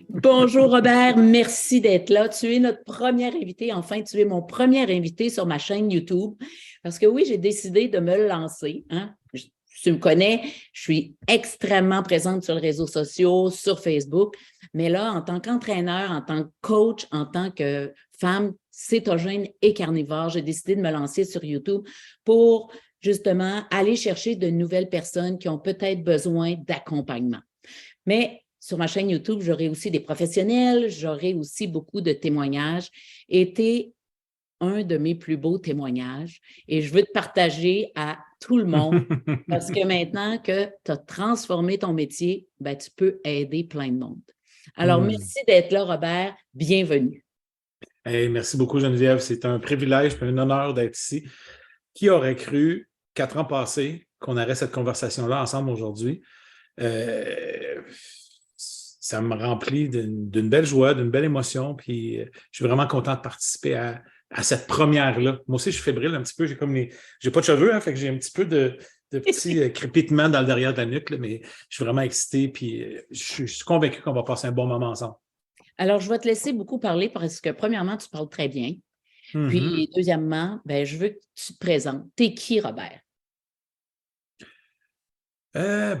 Bonjour Robert, merci d'être là. Tu es notre première invité, enfin, tu es mon premier invité sur ma chaîne YouTube. Parce que oui, j'ai décidé de me lancer. Hein? Tu me connais, je suis extrêmement présente sur les réseaux sociaux, sur Facebook. Mais là, en tant qu'entraîneur, en tant que coach, en tant que femme cétogène et carnivore, j'ai décidé de me lancer sur YouTube pour justement aller chercher de nouvelles personnes qui ont peut-être besoin d'accompagnement. Mais sur ma chaîne YouTube, j'aurai aussi des professionnels, j'aurai aussi beaucoup de témoignages. Et tu es un de mes plus beaux témoignages et je veux te partager à tout le monde parce que maintenant que tu as transformé ton métier, ben, tu peux aider plein de monde. Alors, merci d'être là, Robert. Bienvenue. Hey, merci beaucoup, Geneviève. C'est un privilège et un honneur d'être ici. Qui aurait cru, 4 ans passés, qu'on aurait cette conversation-là ensemble aujourd'hui? Ça me remplit d'une belle joie, d'une belle émotion, puis je suis vraiment content de participer à cette première-là. Moi aussi, je suis fébrile un petit peu, j'ai pas de cheveux, hein, fait que j'ai un petit peu de petits crépitements dans le derrière de la nuque, là, mais je suis vraiment excité, puis je suis convaincu qu'on va passer un bon moment ensemble. Alors, je vais te laisser beaucoup parler parce que, premièrement, tu parles très bien. Puis, deuxièmement, ben, je veux que tu te présentes. T'es qui, Robert?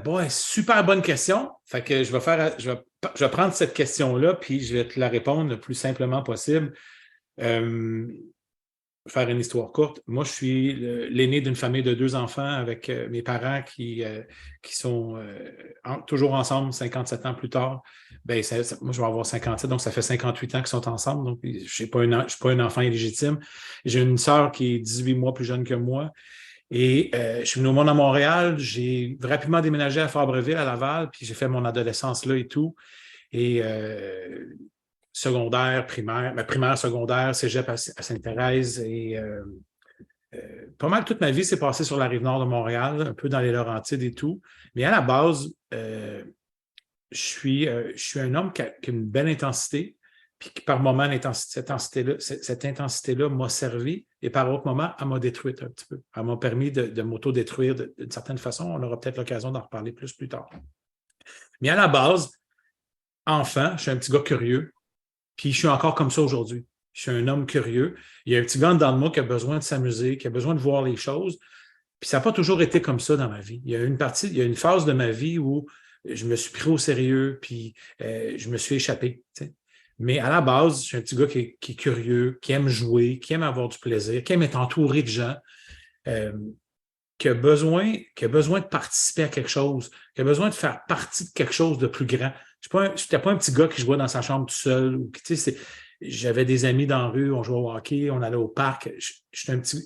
Bon, super bonne question. Fait que je vais prendre cette question-là, puis je vais te la répondre le plus simplement possible. Faire une histoire courte. Moi, je suis l'aîné d'une famille de 2 enfants avec mes parents qui sont toujours ensemble 57 ans plus tard. Ben, moi, je vais avoir 57, donc ça fait 58 ans qu'ils sont ensemble. Donc, je ne suis pas un enfant illégitime. J'ai une sœur qui est 18 mois plus jeune que moi. Et je suis venu au monde à Montréal. J'ai rapidement déménagé à Fabreville, à Laval, puis j'ai fait mon adolescence là et tout. Et secondaire, primaire, primaire, secondaire, cégep à Sainte-Thérèse. Et pas mal toute ma vie s'est passée sur la rive nord de Montréal, un peu dans les Laurentides et tout. Mais à la base, je suis un homme qui a une belle intensité, puis qui par moment, cette intensité-là m'a servi, et par autre moment, elle m'a détruite un petit peu. Elle m'a permis de m'auto-détruire d'une certaine façon. On aura peut-être l'occasion d'en reparler plus tard. Mais à la base, enfant, je suis un petit gars curieux, puis je suis encore comme ça aujourd'hui. Je suis un homme curieux. Il y a un petit gars dans moi qui a besoin de s'amuser, qui a besoin de voir les choses. Puis ça n'a pas toujours été comme ça dans ma vie. Il y a une phase de ma vie où je me suis pris au sérieux, puis je me suis échappé. T'sais. Mais à la base, je suis un petit gars qui est curieux, qui aime jouer, qui aime avoir du plaisir, qui aime être entouré de gens, euh, qui a besoin de participer à quelque chose, qui a besoin de faire partie de quelque chose de plus grand. Je n'étais pas un petit gars qui jouait dans sa chambre tout seul. J'avais des amis dans la rue, on jouait au hockey, on allait au parc. J'étais un petit.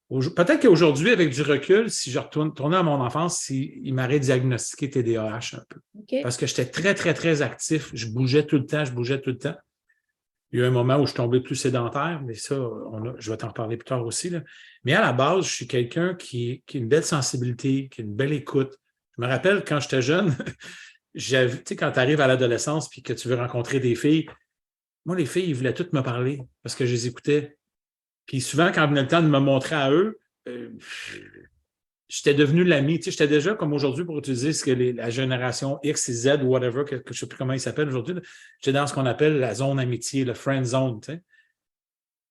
Peut-être qu'aujourd'hui, avec du recul, si je retournais à mon enfance, il m'aurait diagnostiqué TDAH un peu. Okay. Parce que j'étais très, très, très actif. Je bougeais tout le temps. Il y a eu un moment où je suis tombé plus sédentaire, mais ça, je vais t'en reparler plus tard aussi. Là. Mais à la base, je suis quelqu'un qui a une belle sensibilité, qui a une belle écoute. Je me rappelle quand j'étais jeune, tu sais, quand tu arrives à l'adolescence et que tu veux rencontrer des filles, moi, les filles, ils voulaient toutes me parler parce que je les écoutais. Puis souvent, quand venait le temps de me montrer à eux, j'étais devenu l'ami. Tu sais, j'étais déjà, comme aujourd'hui, pour utiliser ce que la génération X et Z ou whatever, que je ne sais plus comment ils s'appellent aujourd'hui, j'étais dans ce qu'on appelle la zone amitié, le friend zone. Tu sais.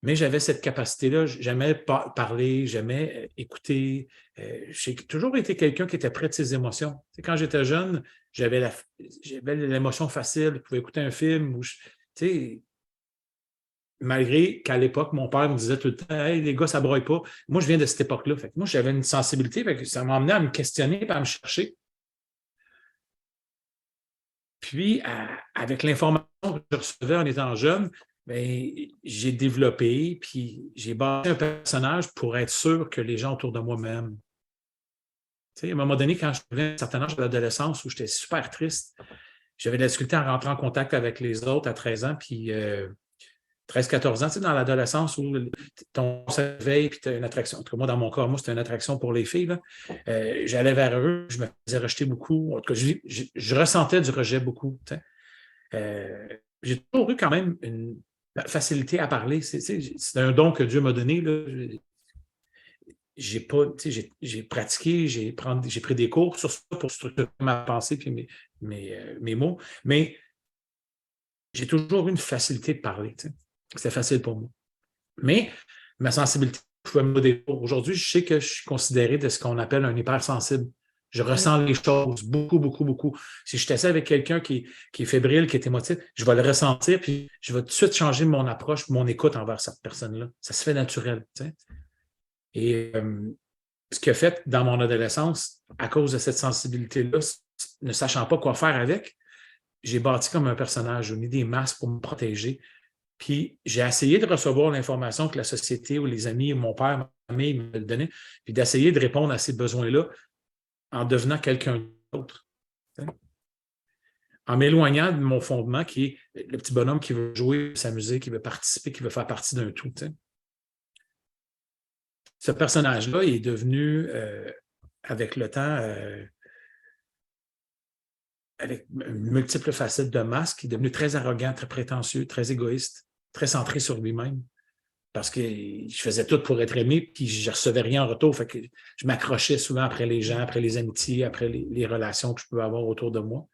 Mais j'avais cette capacité-là. J'aimais parler, j'aimais écouter. J'ai toujours été quelqu'un qui était près de ses émotions. Tu sais, quand j'étais jeune, j'avais l'émotion facile. Je pouvais écouter un film. Tu sais, malgré qu'à l'époque, mon père me disait tout le temps, hey, les gars, ça broye pas. Moi, je viens de cette époque-là. Fait que moi, j'avais une sensibilité, fait que ça m'a amené à me questionner et à me chercher. Puis, avec l'information que je recevais en étant jeune, bien, j'ai développé, puis j'ai bâti un personnage pour être sûr que les gens autour de moi m'aiment. Tu sais, à un moment donné, quand je suis à un certain âge de l'adolescence où j'étais super triste, j'avais de la difficulté à rentrer en contact avec les autres à 13 ans, puis 13-14 ans, tu sais, dans l'adolescence où ton s'éveille puis tu as une attraction. En tout cas, moi, dans mon cas, c'était une attraction pour les filles. Là. J'allais vers eux, je me faisais rejeter beaucoup. En tout cas, je ressentais du rejet beaucoup. Tu sais. J'ai toujours eu quand même une facilité à parler. C'est un don que Dieu m'a donné. Là. J'ai pratiqué, j'ai pris des cours sur ça pour structurer ma pensée et mes mots. Mais j'ai toujours eu une facilité de parler. Tu sais. C'était facile pour moi. Mais ma sensibilité pouvait me modérer. Aujourd'hui, je sais que je suis considéré de ce qu'on appelle un hypersensible. Je ressens les choses beaucoup, beaucoup, beaucoup. Si je suis assis avec quelqu'un qui est fébrile, qui est émotif, je vais le ressentir, puis je vais tout de suite changer mon approche, mon écoute envers cette personne-là. Ça se fait naturel. Tu sais. Et ce qui a fait dans mon adolescence, à cause de cette sensibilité-là, ne sachant pas quoi faire avec, j'ai bâti comme un personnage. J'ai mis des masques pour me protéger. Puis j'ai essayé de recevoir l'information que la société ou les amis ou mon père, ma famille me donnaient, puis d'essayer de répondre à ces besoins-là en devenant quelqu'un d'autre. En m'éloignant de mon fondement qui est le petit bonhomme qui veut jouer, s'amuser, qui veut participer, qui veut faire partie d'un tout. T'sais. Ce personnage-là est devenu, avec le temps, avec multiples facettes de masque, il est devenu très arrogant, très prétentieux, très égoïste, très centré sur lui-même. Parce que je faisais tout pour être aimé, puis je ne recevais rien en retour. Fait que je m'accrochais souvent après les gens, après les amitiés, après les relations que je pouvais avoir autour de moi.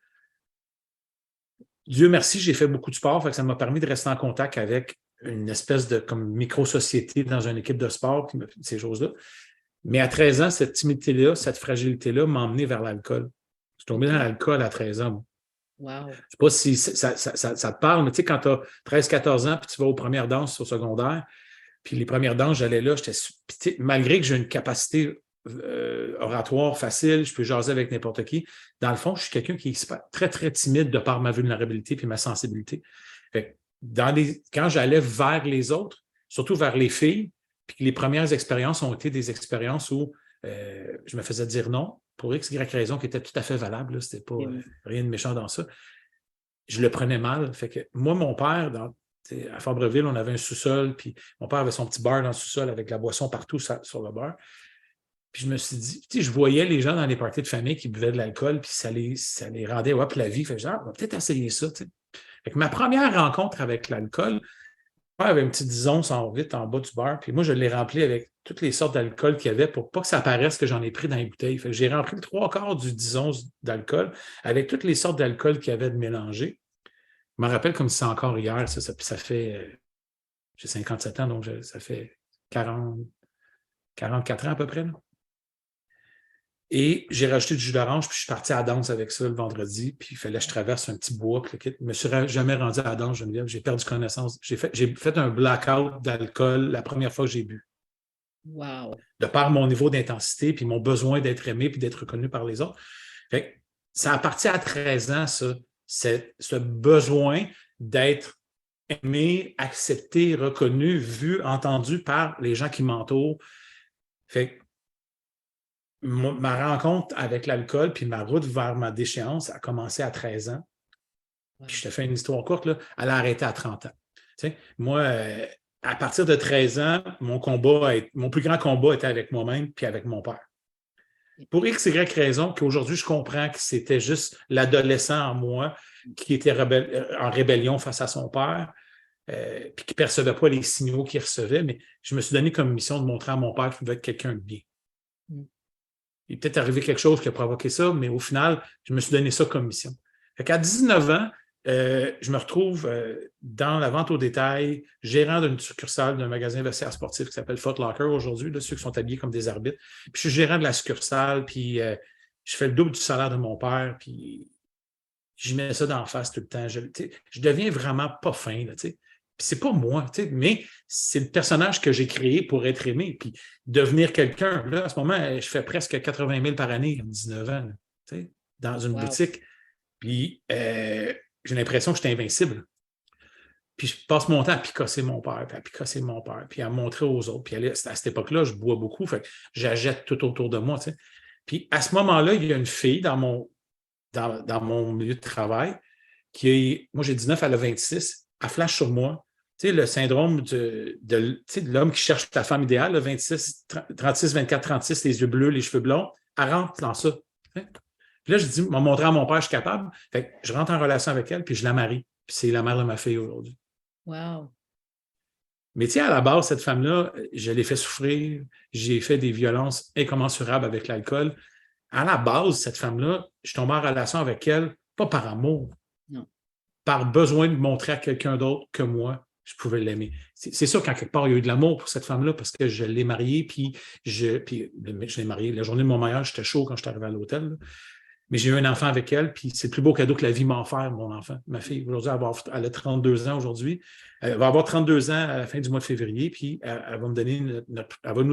Dieu merci, j'ai fait beaucoup de sport, fait que ça m'a permis de rester en contact avec une espèce de comme micro-société dans une équipe de sport, ces choses-là. Mais à 13 ans, cette timidité-là, cette fragilité-là m'a emmené vers l'alcool. Je suis tombé dans l'alcool à 13 ans. Wow. Je ne sais pas si ça te parle, mais tu sais, quand tu as 13-14 ans, puis tu vas aux premières danses au secondaire, puis les premières danses, j'allais là, malgré que j'ai une capacité oratoire facile, je peux jaser avec n'importe qui, dans le fond, je suis quelqu'un qui est très, très timide de par ma vulnérabilité et ma sensibilité. Fait que quand j'allais vers les autres, surtout vers les filles, puis que les premières expériences ont été des expériences où je me faisais dire non, pour X, Y raison qui était tout à fait valable, ce n'était pas rien de méchant dans ça. Je le prenais mal. Fait que moi, mon père, à Fabreville, on avait un sous-sol, puis mon père avait son petit bar dans le sous-sol avec de la boisson partout sur le bar. Puis je me suis dit, je voyais les gens dans les parties de famille qui buvaient de l'alcool, puis ça les rendait hop la vie. Fait que on va peut-être essayer ça. T'sais. Fait que ma première rencontre avec l'alcool, mon père avait une petite disonce vite en bas du bar, puis moi, je l'ai rempli avec toutes les sortes d'alcool qu'il y avait pour pas que ça paraisse que j'en ai pris dans les bouteilles. Fait que j'ai rempli le 3/4 du disonce d'alcool avec toutes les sortes d'alcool qu'il y avait de mélanger. Je me rappelle comme si c'est encore hier, ça fait, j'ai 57 ans, donc ça fait 44 ans à peu près. Là. Et j'ai rajouté du jus d'orange, puis je suis parti à la danse avec ça le vendredi, puis il fallait que je traverse un petit bois, puis je ne me suis jamais rendu à la danse, Geneviève, j'ai perdu connaissance. J'ai fait un blackout d'alcool la première fois que j'ai bu. Wow. De par mon niveau d'intensité, puis mon besoin d'être aimé, puis d'être reconnu par les autres. Fait que ça a parti à 13 ans, ça. Ce besoin d'être aimé, accepté, reconnu, vu, entendu par les gens qui m'entourent. Fait que ma rencontre avec l'alcool puis ma route vers ma déchéance a commencé à 13 ans. Puis je te fais une histoire courte, là, elle a arrêté à 30 ans. Tu sais, moi, à partir de 13 ans, mon plus grand combat était avec moi-même puis avec mon père. Pour X, Y raison, qu'aujourd'hui, je comprends que c'était juste l'adolescent en moi qui était en rébellion face à son père, puis qui ne percevait pas les signaux qu'il recevait, mais je me suis donné comme mission de montrer à mon père qu'il pouvait être quelqu'un de bien. Il est peut-être arrivé quelque chose qui a provoqué ça, mais au final, je me suis donné ça comme mission. Fait qu'à 19 ans, je me retrouve dans la vente au détail, gérant d'une succursale d'un magasin vestiaire sportif qui s'appelle Foot Locker aujourd'hui, là, ceux qui sont habillés comme des arbitres. Puis je suis gérant de la succursale, puis je fais le double du salaire de mon père, puis j'y mets ça d'en face tout le temps. Je deviens vraiment pas fin, là, tu sais. Puis c'est pas moi, mais c'est le personnage que j'ai créé pour être aimé, puis devenir quelqu'un. Là, à ce moment, je fais presque 80 000 par année à 19 ans, là, dans une boutique. Puis j'ai l'impression que j'étais invincible. Puis je passe mon temps à picasser mon père, puis à montrer aux autres. Puis à cette époque-là, je bois beaucoup, fait que j'achète tout autour de moi. T'sais. Puis à ce moment-là, il y a une fille dans mon milieu de travail moi j'ai 19, elle a 26, elle flash sur moi. Tu sais, le syndrome de l'homme qui cherche la femme idéale, 26, 36, 24, 36, les yeux bleus, les cheveux blonds, elle rentre dans ça. T'sais. Puis là, je dis, m'a montré à mon père, je suis capable. Fait que je rentre en relation avec elle, puis je la marie. Puis c'est la mère de ma fille aujourd'hui. Wow. Mais tu sais, à la base, cette femme-là, je l'ai fait souffrir. J'ai fait des violences incommensurables avec l'alcool. À la base, cette femme-là, je suis tombé en relation avec elle, pas par amour. Non. par besoin de montrer à quelqu'un d'autre que moi, je pouvais l'aimer. C'est sûr qu'en quelque part, il y a eu de l'amour pour cette femme-là parce que je l'ai mariée, puis je l'ai mariée. La journée de mon mariage, j'étais chaud quand je suis arrivé à l'hôtel. Là. Mais j'ai eu un enfant avec elle, puis c'est le plus beau cadeau que la vie m'a offert, mon enfant. Ma fille, aujourd'hui, elle a 32 ans aujourd'hui. Elle va avoir 32 ans à la fin du mois de février, puis elle va nous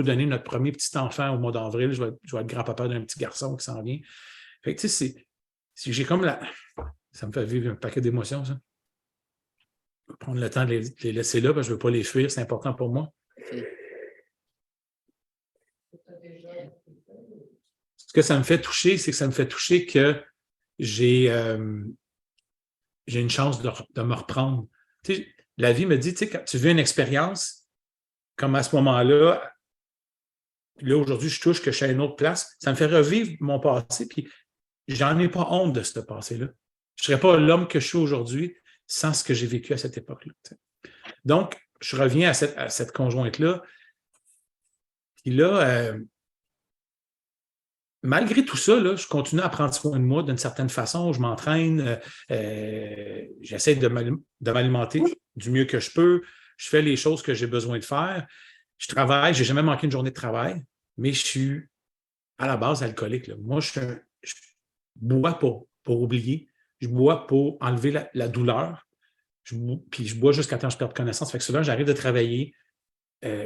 donner notre premier petit enfant au mois d'avril. Je vais être grand-papa d'un petit garçon qui s'en vient. Fait que, tu sais, j'ai comme la... Ça me fait vivre un paquet d'émotions, ça. Je vais prendre le temps de les laisser là, parce que je ne veux pas les fuir, c'est important pour moi. Ce que ça me fait toucher, c'est que ça me fait toucher que j'ai une chance de me reprendre. Tu sais, la vie me dit, tu sais, quand tu vis une expérience, comme à ce moment-là, là, aujourd'hui, je touche que je suis à une autre place, ça me fait revivre mon passé, puis j'en ai pas honte de ce passé-là. Je ne serais pas l'homme que je suis aujourd'hui sans ce que j'ai vécu à cette époque-là. Tu sais. Donc, je reviens à cette conjointe-là, puis là, malgré tout ça, là, je continue à prendre soin de moi d'une certaine façon. Je m'entraîne, j'essaie de m'alimenter du mieux que je peux. Je fais les choses que j'ai besoin de faire. Je travaille, je n'ai jamais manqué une journée de travail, mais je suis à la base alcoolique. Là. Moi, je bois pour oublier. Je bois pour enlever la douleur. Puis je bois jusqu'à temps que je perde connaissance. Fait que souvent, j'arrive de travailler.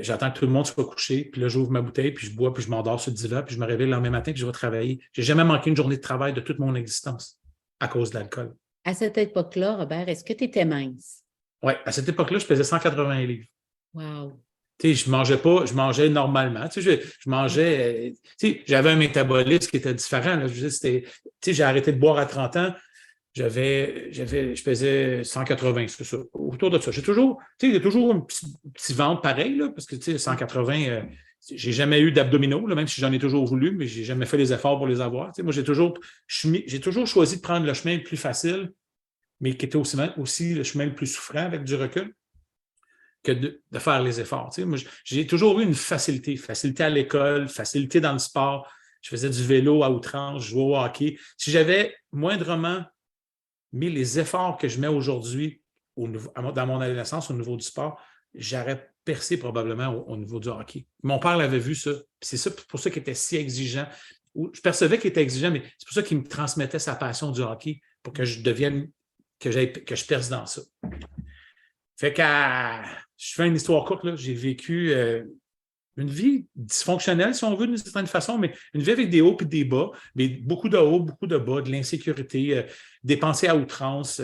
J'attends que tout le monde soit couché, puis là, j'ouvre ma bouteille, puis je bois, puis je m'endors sur le divan, puis je me réveille le lendemain matin, puis je vais travailler. Je n'ai jamais manqué une journée de travail de toute mon existence à cause de l'alcool. À cette époque-là, Robert, est-ce que tu étais mince? Oui, à cette époque-là, je pesais 180 livres. Wow. Tu sais, je mangeais normalement. Tu sais, je mangeais, tu sais, j'avais un métabolisme qui était différent. Là. Tu sais, j'ai arrêté de boire à 30 ans. Je pesais 180, c'est ça, autour de ça. J'ai toujours un petit ventre pareil, là, parce que, tu sais, 180, j'ai jamais eu d'abdominaux, là, même si j'en ai toujours voulu, mais j'ai jamais fait les efforts pour les avoir. Tu sais, moi, j'ai toujours choisi de prendre le chemin le plus facile, mais qui était aussi le chemin le plus souffrant avec du recul, que de faire les efforts. Tu sais, moi, j'ai toujours eu une facilité à l'école, facilité dans le sport. Je faisais du vélo à outrance, je jouais au hockey. Si j'avais moindrement mis les efforts que je mets aujourd'hui dans mon adolescence au niveau du sport, j'aurais percé probablement au niveau du hockey. Mon père l'avait vu, ça. C'est ça pour ça qu'il était si exigeant. Je percevais qu'il était exigeant, mais c'est pour ça qu'il me transmettait sa passion du hockey pour que je devienne, que je perce dans ça. Fait que je fais une histoire courte, là. J'ai vécu une vie dysfonctionnelle, si on veut, d'une certaine façon, mais une vie avec des hauts et des bas, mais beaucoup de hauts, beaucoup de bas, de l'insécurité, des pensées à outrance.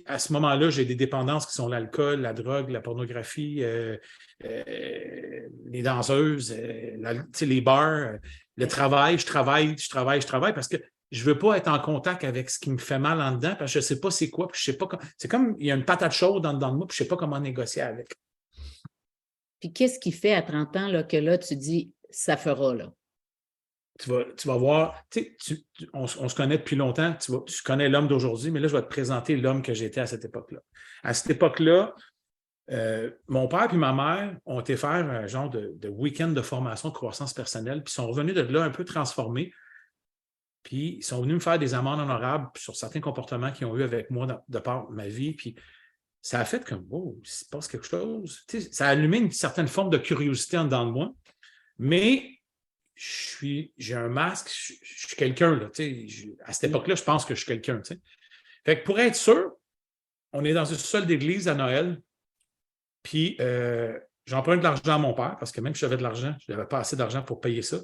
À ce moment-là, j'ai des dépendances qui sont l'alcool, la drogue, la pornographie, les danseuses, les bars, le travail. Je travaille parce que je ne veux pas être en contact avec ce qui me fait mal en dedans parce que je ne sais pas c'est quoi. Puis je sais pas c'est comme il y a une patate chaude dans de moi, puis je ne sais pas comment négocier avec. Puis qu'est-ce qui fait à 30 ans là, que là, tu dis ça fera là? Tu vas voir, on se connaît depuis longtemps, tu connais l'homme d'aujourd'hui, mais là, je vais te présenter l'homme que j'étais à cette époque-là. À cette époque-là, mon père et ma mère ont été faire un genre de week-end de formation de croissance personnelle, puis ils sont revenus de là un peu transformés, puis ils sont venus me faire des amendes honorables sur certains comportements qu'ils ont eu avec moi de par ma vie, puis ça a fait comme, wow, il se passe quelque chose. Ça a allumé une certaine forme de curiosité en dedans de moi, mais j'ai un masque, je suis quelqu'un. Là, à cette époque-là, je pense que je suis quelqu'un. T'sais. Fait que pour être sûr, on est dans une seule d'église à Noël, puis j'emprunte de l'argent à mon père, parce que même si j'avais de l'argent, je n'avais pas assez d'argent pour payer ça.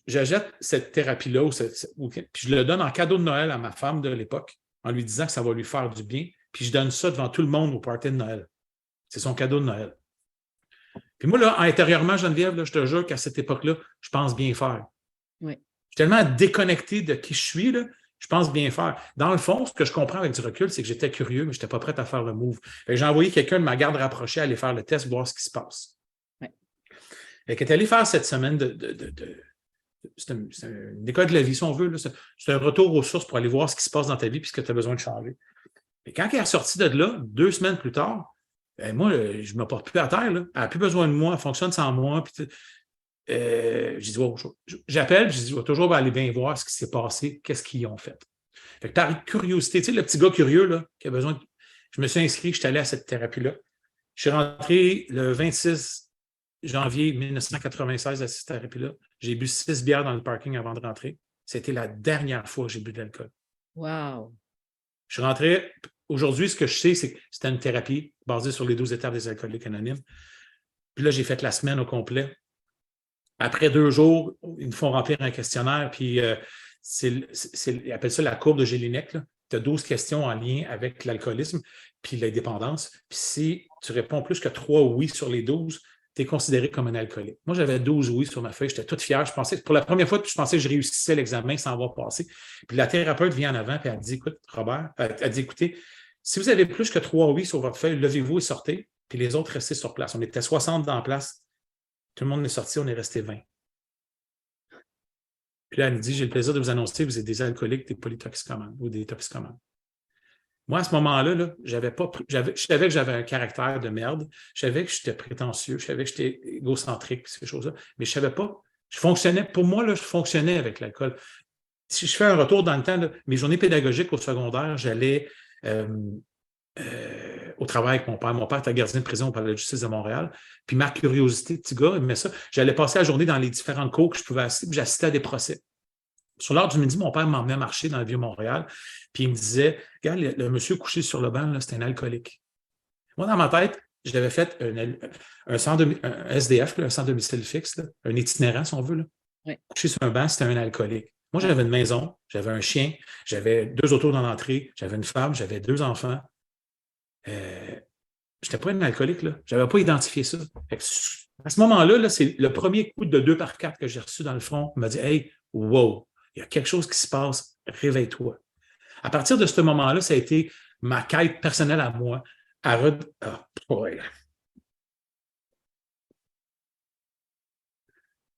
J'achète cette thérapie-là, puis je le donne en cadeau de Noël à ma femme de l'époque, en lui disant que ça va lui faire du bien. Puis je donne ça devant tout le monde au party de Noël. C'est son cadeau de Noël. Puis moi, là, intérieurement, Geneviève, là, je te jure qu'à cette époque-là, je pense bien faire. Oui. Je suis tellement déconnecté de qui je suis, là, je pense bien faire. Dans le fond, ce que je comprends avec du recul, c'est que j'étais curieux, mais je n'étais pas prêt à faire le move. J'ai envoyé quelqu'un de ma garde rapprochée aller faire le test, voir ce qui se passe. Oui. Elle est allée faire cette semaine c'est une école de la vie, si on veut. Là. C'est un retour aux sources pour aller voir ce qui se passe dans ta vie et ce que tu as besoin de changer. Et quand elle est ressortie de là, 2 semaines plus tard, moi, je ne me porte plus à terre. Là. Elle n'a plus besoin de moi, elle fonctionne sans moi. J'ai dit, j'appelle, je dis, je vais toujours aller bien voir ce qui s'est passé, qu'est-ce qu'ils ont fait. Fait que par curiosité, tu sais, le petit gars curieux, là, qui a besoin de... Je me suis inscrit, je suis allé à cette thérapie-là. Je suis rentré le 26 janvier 1996 à cette thérapie-là. J'ai bu 6 bières dans le parking avant de rentrer. C'était la dernière fois que j'ai bu de l'alcool. Wow! Je suis rentré. Aujourd'hui, ce que je sais, c'est que c'était une thérapie basée sur les 12 étapes des alcooliques anonymes. Puis là, j'ai fait la semaine au complet. Après 2 jours, ils me font remplir un questionnaire, puis ils appellent ça la courbe de Jelinek. Tu as 12 questions en lien avec l'alcoolisme puis la dépendance. Puis si tu réponds plus que 3 oui sur les 12, tu es considéré comme un alcoolique. Moi, j'avais 12 oui sur ma feuille, j'étais toute fière. Je pensais, pour la première fois, je pensais que je réussissais l'examen sans avoir passé. Puis la thérapeute vient en avant, puis elle dit, écoute, Robert, elle dit, écoutez, si vous avez plus que 3 oui sur votre feuille, levez-vous et sortez, puis les autres restez sur place. On était 60 dans la place. Tout le monde est sorti, on est resté 20. Puis là, elle me dit, j'ai le plaisir de vous annoncer que vous êtes des alcooliques, des polytoxicomanes ou des toxicomanes. Moi, à ce moment-là, là, je savais que j'avais un caractère de merde, je savais que j'étais prétentieux, je savais que j'étais égocentrique, ces choses-là, mais je ne savais pas. Pour moi, là, je fonctionnais avec l'alcool. Si je fais un retour dans le temps, là, mes journées pédagogiques au secondaire, j'allais au travail avec mon père. Mon père était gardien de prison au palais de justice de Montréal. Puis ma curiosité, petit gars, aimait ça. J'allais passer la journée dans les différents cours que je pouvais assister, puis j'assistais à des procès. Sur l'heure du midi, mon père m'emmenait marcher dans le Vieux-Montréal, puis il me disait, regarde, le monsieur couché sur le banc, c'est un alcoolique. Moi, dans ma tête, j'avais fait un SDF, un sans domicile fixe, là, un itinérant, si on veut. Là. Oui. Couché sur un banc, c'était un alcoolique. Moi, j'avais une maison, j'avais un chien, j'avais 2 autos dans l'entrée, j'avais une femme, j'avais 2 enfants. Je n'étais pas un alcoolique, là. Je n'avais pas identifié ça. À ce moment-là, là, c'est le premier coup de 2 par 4 que j'ai reçu dans le front. Il m'a dit, hey, wow, il y a quelque chose qui se passe, réveille-toi. À partir de ce moment-là, ça a été ma quête personnelle à moi.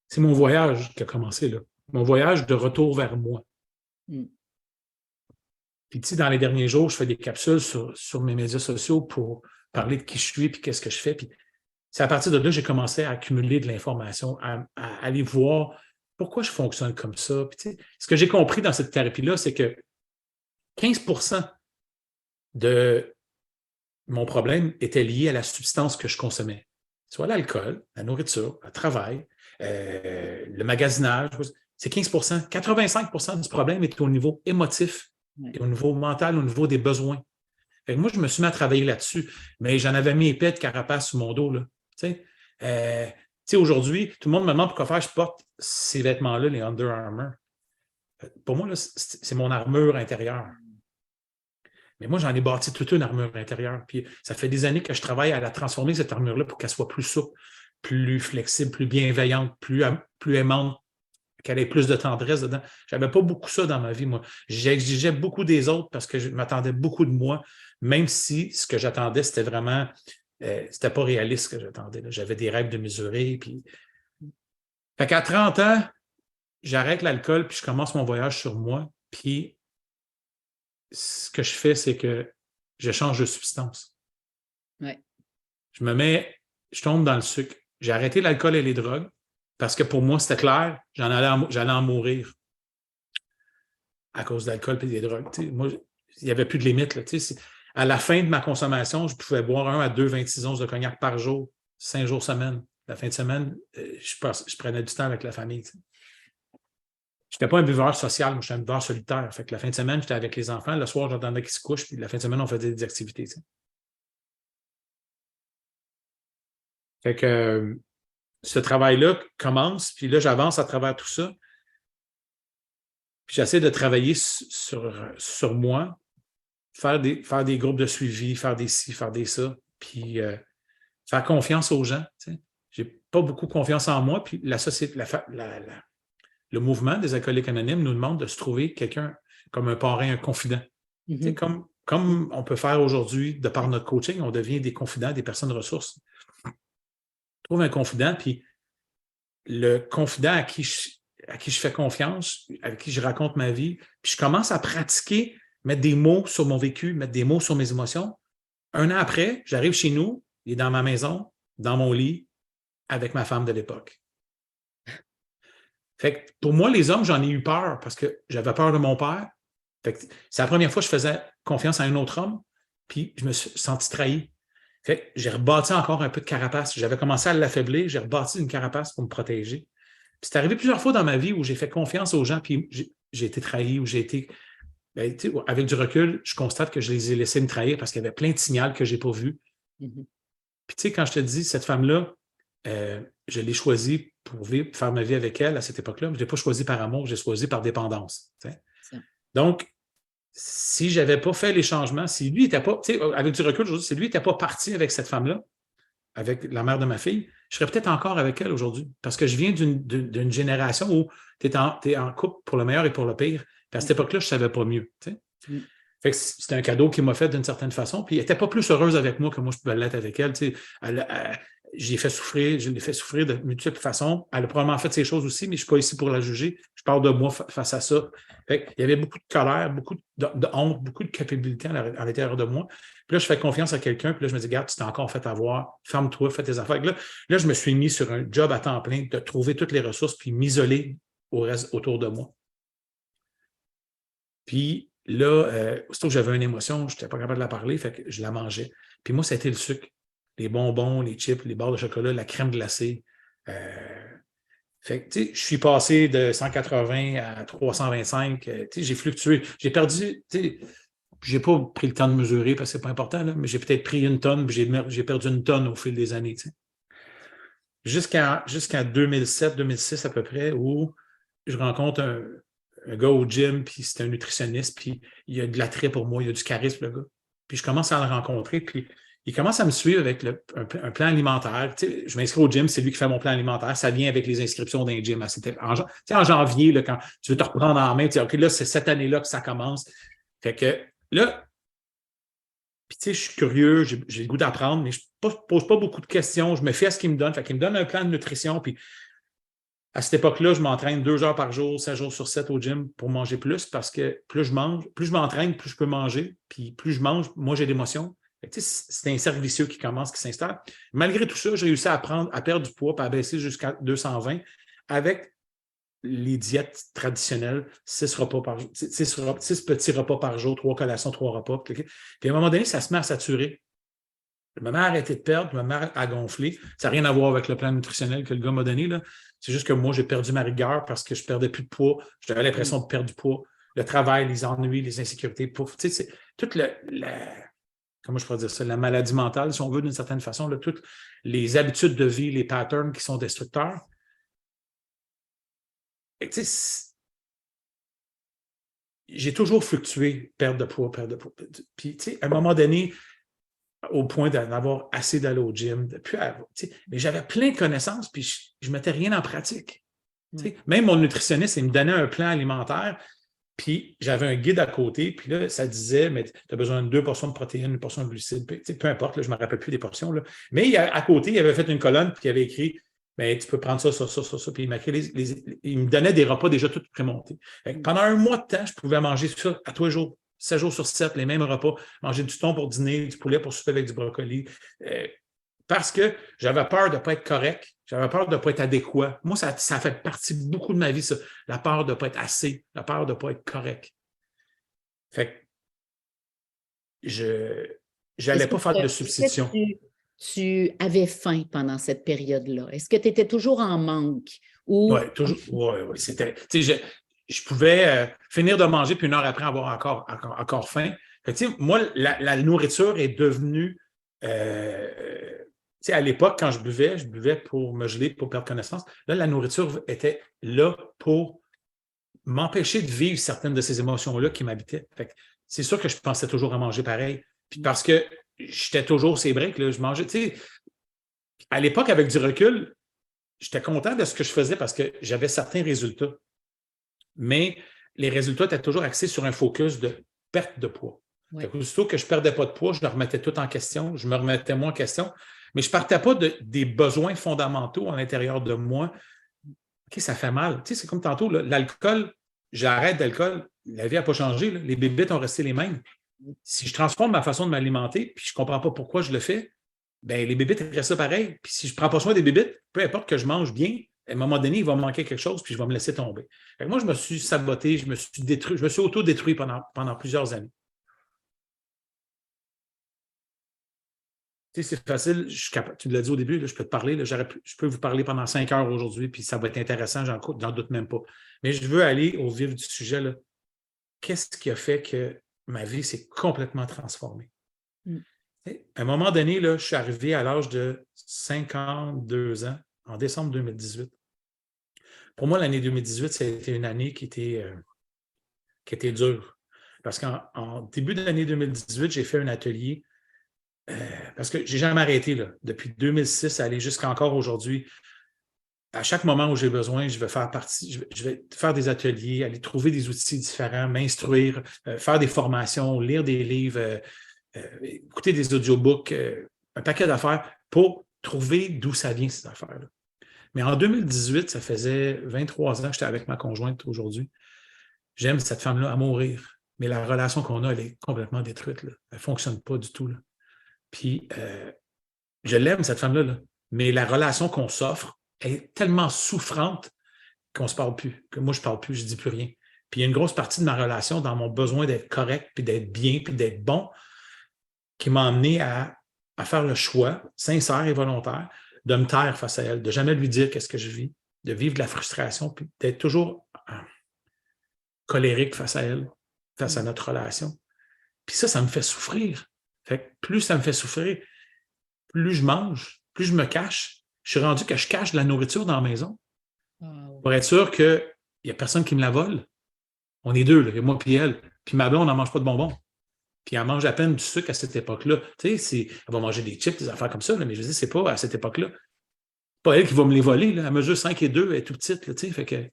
C'est mon voyage qui a commencé là. Mon voyage de retour vers moi. Mm. Puis, tu sais, dans les derniers jours, je fais des capsules sur mes médias sociaux pour parler de qui je suis et qu'est-ce que je fais. Puis, c'est à partir de là que j'ai commencé à accumuler de l'information, à aller voir pourquoi je fonctionne comme ça. Puis, tu sais, ce que j'ai compris dans cette thérapie-là, c'est que 15% de mon problème était lié à la substance que je consommais. Soit l'alcool, la nourriture, le travail, le magasinage. C'est 15%. 85% du problème est au niveau émotif, et au niveau mental, au niveau des besoins. Fait que moi, je me suis mis à travailler là-dessus, mais j'en avais mis épais de carapace sur mon dos. Là. Tu sais, aujourd'hui, tout le monde me demande pourquoi je porte ces vêtements-là, les Under Armour. Pour moi, là, c'est mon armure intérieure. Mais moi, j'en ai bâti toute une armure intérieure. Puis ça fait des années que je travaille à la transformer, cette armure-là, pour qu'elle soit plus souple, plus flexible, plus bienveillante, plus aimante, qu'elle ait plus de tendresse dedans. Je n'avais pas beaucoup ça dans ma vie, moi. J'exigeais beaucoup des autres parce que je m'attendais beaucoup de moi, même si ce que j'attendais, c'était vraiment... c'était pas réaliste ce que j'attendais. Là. J'avais des rêves de mesurer. Puis... Fait qu'à 30 ans, j'arrête l'alcool, puis je commence mon voyage sur moi. Puis ce que je fais, c'est que je change de substance. Ouais. Je tombe dans le sucre. J'ai arrêté l'alcool et les drogues parce que pour moi, c'était clair, j'allais en mourir à cause de l'alcool et des drogues. Moi, il n'y avait plus de limite. Là, à la fin de ma consommation, je pouvais boire 1 à 2 26 onces de cognac par jour, 5 jours semaine. La fin de semaine, je prenais du temps avec la famille. Je n'étais pas un buveur social, moi, j'étais un buveur solitaire. Fait que la fin de semaine, j'étais avec les enfants. Le soir, j'entendais qu'ils se couchent, puis la fin de semaine, on faisait des activités. Fait que ce travail-là commence, puis là, j'avance à travers tout ça. Puis j'essaie de travailler sur moi, faire des groupes de suivi, faire des ci, faire des ça, puis faire confiance aux gens. Je n'ai pas beaucoup confiance en moi, puis la société, le mouvement des alcooliques anonymes nous demande de se trouver quelqu'un comme un parrain, un confident. Mm-hmm. Comme on peut faire aujourd'hui, de par notre coaching, on devient des confidents, des personnes ressources. Je trouve un confident, puis le confident à qui je fais confiance, avec qui je raconte ma vie, puis je commence à pratiquer, mettre des mots sur mon vécu, mettre des mots sur mes émotions. 1 an après, j'arrive chez nous, il est dans ma maison, dans mon lit, avec ma femme de l'époque. Fait que pour moi, les hommes, j'en ai eu peur parce que j'avais peur de mon père, Fait que c'est la première fois que je faisais confiance à un autre homme, puis je me suis senti trahi. Fait que j'ai rebâti encore un peu de carapace. J'avais commencé à l'affaiblir, j'ai rebâti une carapace pour me protéger. Puis c'est arrivé plusieurs fois dans ma vie où j'ai fait confiance aux gens, puis j'ai été trahi, ou j'ai été. Ben, avec du recul, je constate que je les ai laissés me trahir parce qu'il y avait plein de signaux que je n'ai pas vus. Mm-hmm. Puis tu sais, quand je te dis, cette femme-là, je l'ai choisie pour faire ma vie avec elle à cette époque-là, mais je ne l'ai pas choisie par amour, je l'ai choisie par dépendance. Donc, si je n'avais pas fait les changements, si lui n'était pas, avec du recul aujourd'hui, si lui n'était pas parti avec cette femme-là, avec la mère de ma fille, je serais peut-être encore avec elle aujourd'hui. Parce que je viens d'une génération où tu es en couple pour le meilleur et pour le pire. Puis à cette époque-là, je ne savais pas mieux. Fait que c'était un cadeau qu'il m'a fait d'une certaine façon. Puis elle n'était pas plus heureuse avec moi que moi, je pouvais l'être avec elle. Je l'ai fait souffrir de multiples façons. Elle a probablement fait ces choses aussi, mais je ne suis pas ici pour la juger. Je parle de moi face à ça. Fait il y avait beaucoup de colère, beaucoup de honte, beaucoup de culpabilité à l'intérieur de moi. Puis là, je fais confiance à quelqu'un, puis là, je me dis, regarde, tu t'es encore fait avoir, ferme-toi, fais tes affaires. Là, je me suis mis sur un job à temps plein de trouver toutes les ressources, puis m'isoler au reste autour de moi. Puis là, aussitôt que j'avais une émotion, je n'étais pas capable de la parler, fait que je la mangeais. Puis moi, ça a été le sucre. Les bonbons, les chips, les barres de chocolat, la crème glacée. Fait que, je suis passé de 180 à 325. J'ai fluctué. J'ai perdu, j'ai pas pris le temps de mesurer parce que c'est pas important, là, mais j'ai peut-être pris 1 tonne, puis j'ai perdu 1 tonne au fil des années. Jusqu'à 2007, 2006 à peu près, où je rencontre un gars au gym, puis c'est un nutritionniste, puis il a de l'attrait pour moi, il a du charisme, le gars. Puis je commence à le rencontrer, puis il commence à me suivre avec un plan alimentaire. Je m'inscris au gym, c'est lui qui fait mon plan alimentaire. Ça vient avec les inscriptions d'un gym. C'était en janvier, là, quand tu veux te reprendre en main, tu dis, OK, là, c'est cette année-là que ça commence. Fait que là, puis je suis curieux, j'ai le goût d'apprendre, mais je ne pose pas beaucoup de questions. Je me fie à ce qu'il me donne. Fait qu'il me donne un plan de nutrition, puis à cette époque-là, je m'entraîne 2 heures par jour, 7 jours sur 7 au gym pour manger plus parce que plus je mange, plus je m'entraîne, plus je peux manger. Puis plus je mange, moi, j'ai d'émotions. C'est un cercle vicieux qui commence, qui s'installe. Malgré tout ça, j'ai réussi à perdre du poids, puis à baisser jusqu'à 220 avec les diètes traditionnelles, 6 petits repas par jour, 3 collations, 3 repas. Puis à un moment donné, ça se met à saturer. Ma mère a arrêté de perdre, ma mère a gonflé. Ça n'a rien à voir avec le plan nutritionnel que le gars m'a donné, là. C'est juste que moi, j'ai perdu ma rigueur parce que je ne perdais plus de poids. J'avais l'impression de perdre du poids. Le travail, les ennuis, les insécurités. C'est toute comment je pourrais dire ça, la maladie mentale, si on veut, d'une certaine façon, là, toutes les habitudes de vie, les patterns qui sont destructeurs. J'ai toujours fluctué, perte de poids. Puis, à un moment donné, au point d'avoir assez d'aller au gym, mais j'avais plein de connaissances, puis je ne mettais rien en pratique. Même mon nutritionniste, il me donnait un plan alimentaire, puis j'avais un guide à côté, puis là, ça disait, mais tu as besoin de 2 portions de protéines, 1 portion de glucides, peu importe, là, je ne me rappelle plus des portions. Là. Mais à côté, il avait fait une colonne, puis il avait écrit, ben, tu peux prendre ça, puis il m'a écrit il me donnait des repas déjà tout prémontés. Pendant 1 mois de temps, je pouvais manger ça à tous les jours. 7 jours sur 7, les mêmes repas, manger du thon pour dîner, du poulet pour souper avec du brocoli, parce que j'avais peur de ne pas être correct, j'avais peur de ne pas être adéquat. Moi, ça fait partie beaucoup de ma vie, ça. La peur de ne pas être assez, la peur de ne pas être correct. Fait que je n'allais pas faire de substitution. Tu avais faim pendant cette période-là? Est-ce que tu étais toujours en manque? Oui, toujours. Oui, c'était... Je pouvais finir de manger, puis 1 heure après avoir encore faim. Fait que, moi, la nourriture est devenue... à l'époque, quand je buvais pour me geler, pour perdre connaissance. Là, la nourriture était là pour m'empêcher de vivre certaines de ces émotions-là qui m'habitaient. Fait que c'est sûr que je pensais toujours à manger pareil. Puis parce que j'étais toujours ces breaks, là, je mangeais. À l'époque, avec du recul, j'étais content de ce que je faisais parce que j'avais certains résultats. Mais les résultats étaient toujours axés sur un focus de perte de poids. Ouais. Aussitôt que je ne perdais pas de poids, je le remettais tout en question, je me remettais moi en question, mais je ne partais pas des besoins fondamentaux à l'intérieur de moi. OK, ça fait mal. C'est comme tantôt, là, l'alcool, j'arrête d'alcool, la vie n'a pas changé, là, les bébites ont resté les mêmes. Si je transforme ma façon de m'alimenter, puis je ne comprends pas pourquoi je le fais, bien, les bébites restent pareil. Puis si je ne prends pas soin des bébites, peu importe que je mange bien, À un moment donné, il va me manquer quelque chose, puis je vais me laisser tomber. Fait que moi, je me suis saboté, je me suis détruit, je me suis auto-détruit pendant plusieurs années. Tu sais, c'est facile, tu l'as dit au début, là, je peux te parler, là, je peux vous parler pendant 5 heures aujourd'hui, puis ça va être intéressant, j'en doute même pas. Mais je veux aller au vif du sujet, là. Qu'est-ce qui a fait que ma vie s'est complètement transformée? À un moment donné, là, je suis arrivé à l'âge de 52 ans, en décembre 2018. Pour moi, l'année 2018, ça a été une année qui était dure. Parce qu'en début de l'année 2018, j'ai fait un atelier parce que je n'ai jamais arrêté, là, depuis 2006 à aller jusqu'à encore aujourd'hui. À chaque moment où j'ai besoin, je vais faire des ateliers, aller trouver des outils différents, m'instruire, faire des formations, lire des livres, écouter des audiobooks, un paquet d'affaires pour trouver d'où ça vient, ces affaires-là. Mais en 2018, ça faisait 23 ans que j'étais avec ma conjointe aujourd'hui. J'aime cette femme-là à mourir, mais la relation qu'on a, elle est complètement détruite, là. Elle ne fonctionne pas du tout, là. Puis, je l'aime, cette femme-là, là, mais la relation qu'on s'offre est tellement souffrante qu'on ne se parle plus, que moi, je ne parle plus, je ne dis plus rien. Puis, il y a une grosse partie de ma relation dans mon besoin d'être correct, puis d'être bien, puis d'être bon, qui m'a amené à faire le choix, sincère et volontaire, de me taire face à elle, de jamais lui dire qu'est-ce que je vis, de vivre de la frustration, puis d'être toujours colérique face à elle, face à notre relation. Puis ça me fait souffrir. Fait que plus ça me fait souffrir, plus je mange, plus je me cache. Je suis rendu que je cache de la nourriture dans la maison pour être sûr qu'il n'y a personne qui me la vole. On est deux, là, moi et elle. Puis ma blonde, on n'en mange pas de bonbons. Puis elle mange à peine du sucre à cette époque-là. Tu sais, elle va manger des chips, des affaires comme ça, là, mais je dis, c'est pas à cette époque-là. Pas elle qui va me les voler. Là. Elle mesure 5 et 2, elle est tout petite. Là, fait que...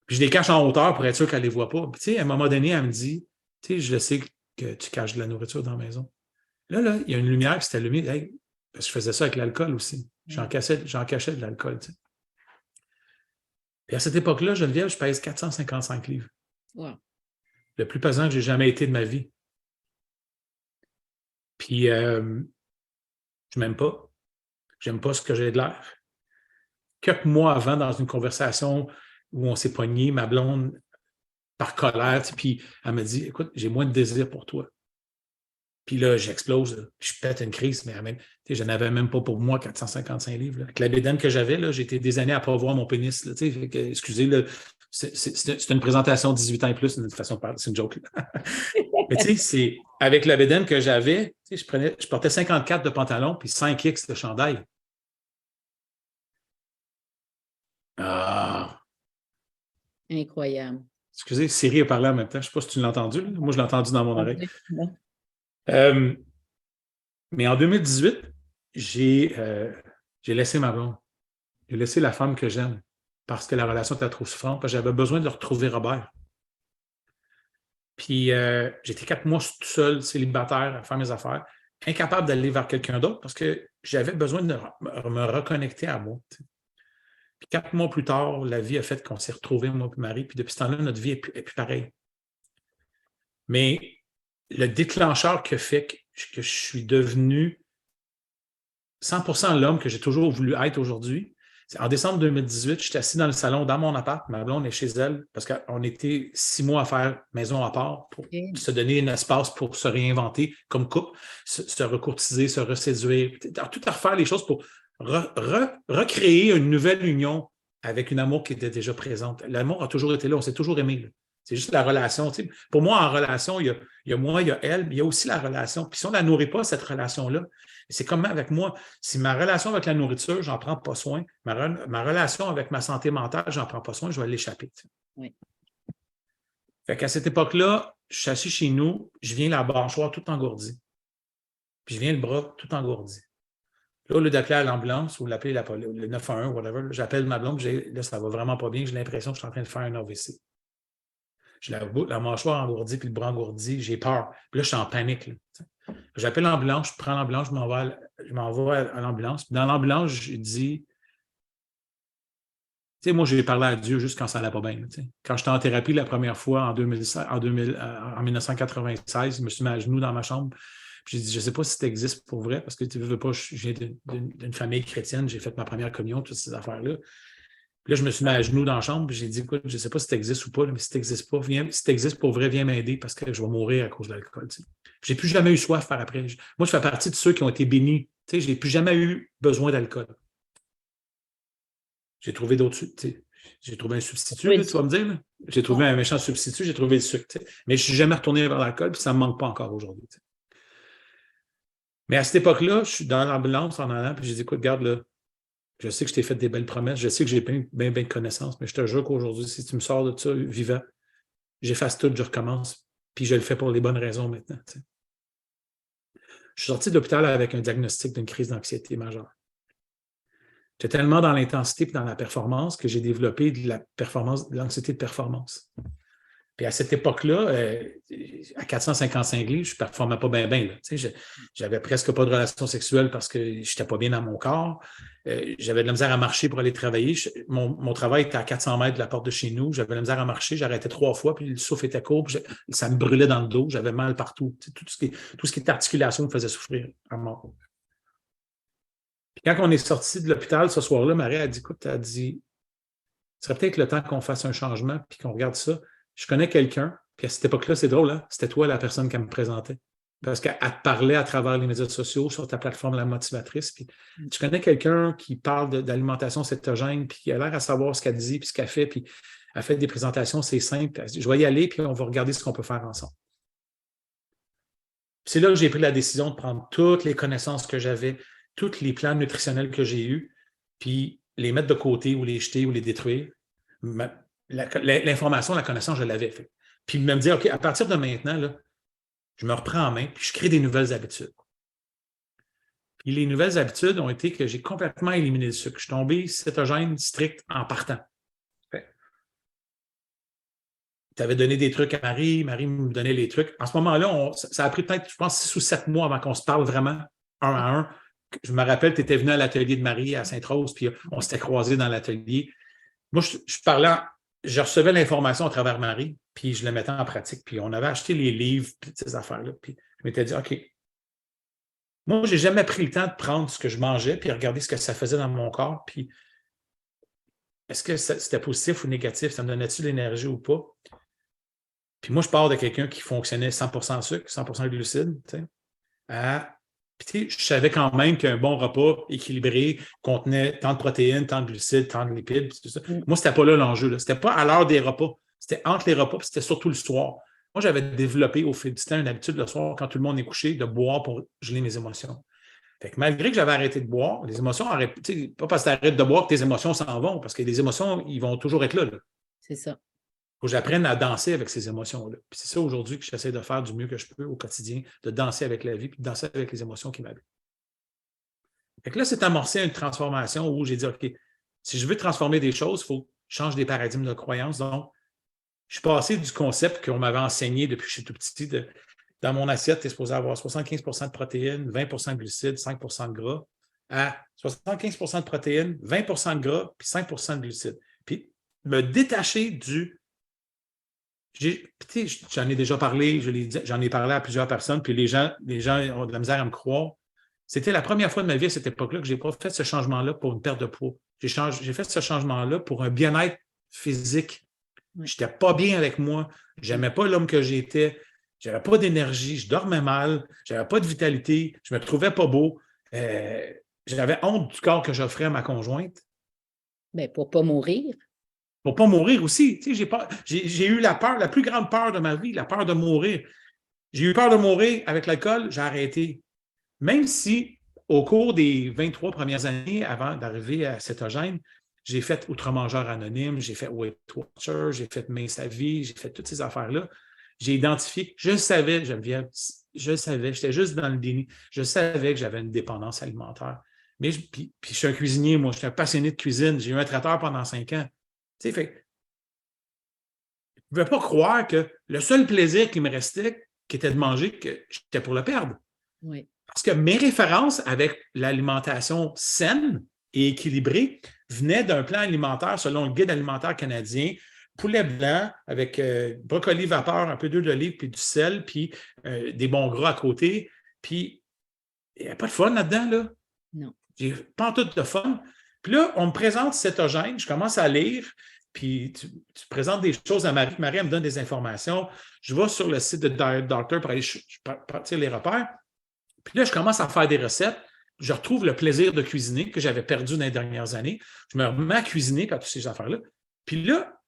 Puis je les cache en hauteur pour être sûr qu'elle ne les voit pas. Puis, à un moment donné, elle me dit, je sais que tu caches de la nourriture dans la maison. Là, il y a une lumière qui s'est allumée. Hey, parce que je faisais ça avec l'alcool aussi. J'en cachais de l'alcool. T'sais. Puis à cette époque-là, Geneviève, je pèse 455 livres. Wow. Le plus pesant que j'ai jamais été de ma vie. Puis, je m'aime pas. J'aime pas ce que j'ai de l'air. Quelques mois avant, dans une conversation où on s'est pogné, ma blonde, par colère, puis elle me dit, écoute, j'ai moins de désir pour toi. Puis là, j'explose, là, je pète une crise, mais je n'avais même pas pour moi 455 livres. Là. Avec la bédaine que j'avais, j'ai été des années à ne pas voir mon pénis. Là, fait que, excusez, là, c'est une présentation 18 ans et plus, c'est une façon de parler, c'est une joke. Mais tu sais, c'est avec la bédaine que j'avais, je portais 54 de pantalon puis 5X de chandail. Ah! Incroyable. Excusez, Siri a parlé en même temps. Je ne sais pas si tu l'as entendu. Là. Moi, je l'ai entendu dans mon oreille. Mais en 2018, j'ai laissé ma blonde. J'ai laissé la femme que j'aime parce que la relation était trop souffrante, parce que j'avais besoin de retrouver Robert. Puis j'étais 4 mois tout seul, célibataire, à faire mes affaires, incapable d'aller vers quelqu'un d'autre parce que j'avais besoin de me reconnecter à moi. T'sais. Puis 4 mois plus tard, la vie a fait qu'on s'est retrouvés, moi et Marie, puis depuis ce temps-là, notre vie est plus pareille. Mais le déclencheur qui a fait que je suis devenu 100% l'homme que j'ai toujours voulu être aujourd'hui, c'est en décembre 2018, j'étais assis dans le salon, dans mon appart, ma blonde est chez elle, parce qu'on était 6 mois à faire maison à part pour se donner un espace pour se réinventer comme couple, se recourtiser, se reséduire, tout à refaire les choses pour recréer une nouvelle union avec une amour qui était déjà présente. L'amour a toujours été là, on s'est toujours aimé. Là. C'est juste la relation. Tu sais. Pour moi, en relation, il y a moi, il y a elle, mais il y a aussi la relation. Puis si on ne la nourrit pas, cette relation-là, c'est comme avec moi. Si ma relation avec la nourriture, je n'en prends pas soin, ma relation avec ma santé mentale, je n'en prends pas soin, je vais l'échapper. Tu sais. Oui. Fait qu'à cette époque-là, je suis assis chez nous, je viens la mâchoire tout engourdie. Puis je viens le bras tout engourdi. Là, au lieu d'appeler à l'ambulance ou l'appeler le 911, whatever, j'appelle ma blonde, là, ça va vraiment pas bien, j'ai l'impression que je suis en train de faire un AVC. J'ai la mâchoire engourdie puis le bras engourdi, j'ai peur. Puis là, je suis en panique. Là, j'appelle l'ambulance, je prends l'ambulance, je m'envoie à l'ambulance. Puis dans l'ambulance, je dis, tu sais, moi, j'ai parlé à Dieu juste quand ça n'allait pas bien. T'sais. Quand j'étais en thérapie la première fois en 1996, je me suis mis à genoux dans ma chambre. Puis j'ai dit, je ne sais pas si ça existe pour vrai, parce que tu ne veux pas, je viens d'une famille chrétienne, j'ai fait ma première communion, toutes ces affaires-là. Puis là, je me suis mis à genoux dans la chambre, puis j'ai dit, écoute, je ne sais pas si ça existe ou pas, mais si ça n'existe pas, si ça existe pour vrai, viens m'aider parce que je vais mourir à cause de l'alcool. Tu sais. J'ai plus jamais eu soif par après. Moi, je fais partie de ceux qui ont été bénis. Tu sais, je n'ai plus jamais eu besoin d'alcool. J'ai trouvé d'autres. Tu sais, j'ai trouvé un substitut, là, tu vas me dire. Là. J'ai trouvé un méchant substitut, j'ai trouvé le sucre. Tu sais. Mais je ne suis jamais retourné vers l'alcool, puis ça ne me manque pas encore aujourd'hui. Tu sais. Mais à cette époque-là, je suis dans l'ambulance en allant, puis j'ai dit, écoute, regarde là, je sais que je t'ai fait des belles promesses, je sais que j'ai bien de connaissances, mais je te jure qu'aujourd'hui, si tu me sors de ça vivant, j'efface tout, je recommence, puis je le fais pour les bonnes raisons maintenant. Tu sais. Je suis sorti de l'hôpital avec un diagnostic d'une crise d'anxiété majeure. J'étais tellement dans l'intensité et dans la performance que j'ai développé de l'anxiété de performance. Puis à cette époque-là, à 455 livres, je ne performais pas bien. J'avais presque pas de relations sexuelles parce que je n'étais pas bien dans mon corps. J'avais de la misère à marcher pour aller travailler. Mon travail était à 400 mètres de la porte de chez nous. J'avais de la misère à marcher. J'arrêtais 3 fois, puis le souffle était court. Ça me brûlait dans le dos. J'avais mal partout. Tout ce qui est articulation me faisait souffrir à mort. Puis quand on est sorti de l'hôpital ce soir-là, Marie a dit, écoute, elle dit, ce serait peut-être le temps qu'on fasse un changement puis qu'on regarde ça. Je connais quelqu'un, puis à cette époque-là, c'est drôle, hein? C'était toi la personne qui me présentait. Parce qu'elle te parlait à travers les médias sociaux, sur ta plateforme La Motivatrice. Puis tu connais quelqu'un qui parle d'alimentation cétogène, puis qui a l'air à savoir ce qu'elle dit, puis ce qu'elle fait, puis elle fait des présentations, c'est simple. Elle dit, je vais y aller, puis on va regarder ce qu'on peut faire ensemble. Puis c'est là que j'ai pris la décision de prendre toutes les connaissances que j'avais, tous les plans nutritionnels que j'ai eus, puis les mettre de côté ou les jeter ou les détruire. L'information, la connaissance, je l'avais fait. Puis me dire, OK, à partir de maintenant, là, je me reprends en main, puis je crée des nouvelles habitudes. Puis les nouvelles habitudes ont été que j'ai complètement éliminé le sucre. Je suis tombé cétogène strict en partant. Tu avais donné des trucs à Marie me donnait les trucs. En ce moment-là, ça a pris peut-être, je pense, 6 ou 7 mois avant qu'on se parle vraiment un à un. Je me rappelle, tu étais venu à l'atelier de Marie à Sainte-Rose, puis on s'était croisés dans l'atelier. Moi, je parlais, je recevais l'information à travers Marie, puis je la mettais en pratique. Puis on avait acheté les livres, puis ces affaires-là. Puis je m'étais dit, OK, moi, je n'ai jamais pris le temps de prendre ce que je mangeais, puis regarder ce que ça faisait dans mon corps, puis est-ce que c'était positif ou négatif, ça me donnait-tu de l'énergie ou pas? Puis moi, je pars de quelqu'un qui fonctionnait 100% sucre, 100% glucides, tu sais, puis, je savais quand même qu'un bon repas équilibré contenait tant de protéines, tant de glucides, tant de lipides. Tout ça. Moi, ce n'était pas là l'enjeu. Ce n'était pas à l'heure des repas. C'était entre les repas, puis c'était surtout le soir. Moi, j'avais développé au fil du temps une habitude le soir, quand tout le monde est couché, de boire pour geler mes émotions. Fait que malgré que j'avais arrêté de boire, les émotions arrêtent. Pas parce que tu arrêtes de boire que tes émotions s'en vont, parce que les émotions, ils vont toujours être là. C'est ça. Il faut que j'apprenne à danser avec ces émotions-là. Puis c'est ça aujourd'hui que j'essaie de faire du mieux que je peux au quotidien, de danser avec la vie, puis de danser avec les émotions qui m'habitent. Fait que là, c'est amorcé une transformation où j'ai dit, OK, si je veux transformer des choses, il faut que je change des paradigmes de croyance. Donc, je suis passé du concept qu'on m'avait enseigné depuis que je suis tout petit, dans mon assiette, tu es supposé avoir 75 de protéines, 20 de glucides, 5 de gras, à 75 de protéines, 20 de gras, puis 5 de glucides. Puis me détacher du... J'en ai déjà parlé, j'en ai parlé à plusieurs personnes, puis les gens ont de la misère à me croire. C'était la première fois de ma vie à cette époque-là que je n'ai pas fait ce changement-là pour une perte de poids. J'ai fait ce changement-là pour un bien-être physique. Je n'étais pas bien avec moi. Je n'aimais pas l'homme que j'étais. Je n'avais pas d'énergie. Je dormais mal. Je n'avais pas de vitalité. Je ne me trouvais pas beau. J'avais honte du corps que j'offrais à ma conjointe. Mais pour ne pas mourir. Pour ne pas mourir aussi. J'ai eu la peur, la plus grande peur de ma vie, la peur de mourir. J'ai eu peur de mourir avec l'alcool, j'ai arrêté. Même si, au cours des 23 premières années, avant d'arriver à Cétogène, j'ai fait Outre-mangeur anonyme, j'ai fait Weight Watcher, j'ai fait Mince à vie, j'ai fait toutes ces affaires-là. J'ai identifié, je savais, Geneviève, je savais, j'étais juste dans le déni, je savais que j'avais une dépendance alimentaire. Mais puis je suis un cuisinier, moi, je suis un passionné de cuisine, j'ai eu un traiteur pendant 5 ans. Tu sais, fait, je ne pouvais pas croire que le seul plaisir qui me restait, qui était de manger, que j'étais pour le perdre. Oui. Parce que mes références avec l'alimentation saine et équilibrée venaient d'un plan alimentaire selon le guide alimentaire canadien, poulet blanc avec brocoli vapeur, un peu d'huile d'olive, puis du sel, puis des bons gras à côté, Puis, il n'y a pas de fun là-dedans, là. Non. J'ai pas tout de fun. Puis là, on me présente cétogène, je commence à lire, puis tu présentes des choses à Marie. Marie, elle me donne des informations. Je vais sur le site de Diet Doctor pour aller partir les repères. Puis là, je commence à faire des recettes. Je retrouve le plaisir de cuisiner que j'avais perdu dans les dernières années. Je me remets à cuisiner par toutes ces affaires-là. Puis là,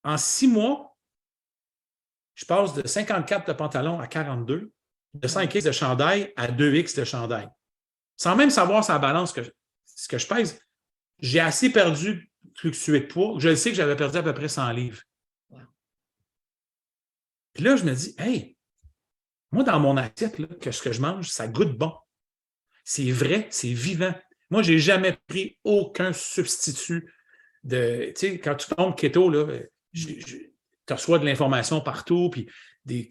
en 6 mois, je passe de 54 de pantalon à 42, de 5X de chandail à 2X de chandail. Sans même savoir sur la balance ce que je pèse, j'ai assez perdu, fluctué de poids. Je sais que j'avais perdu à peu près 100 livres. Wow. Puis là, je me dis, hey, moi, dans mon assiette, là, ce que je mange, ça goûte bon. C'est vrai, c'est vivant. Moi, je n'ai jamais pris aucun substitut de. Tu sais, quand tu tombes keto, là, tu reçois de l'information partout, puis des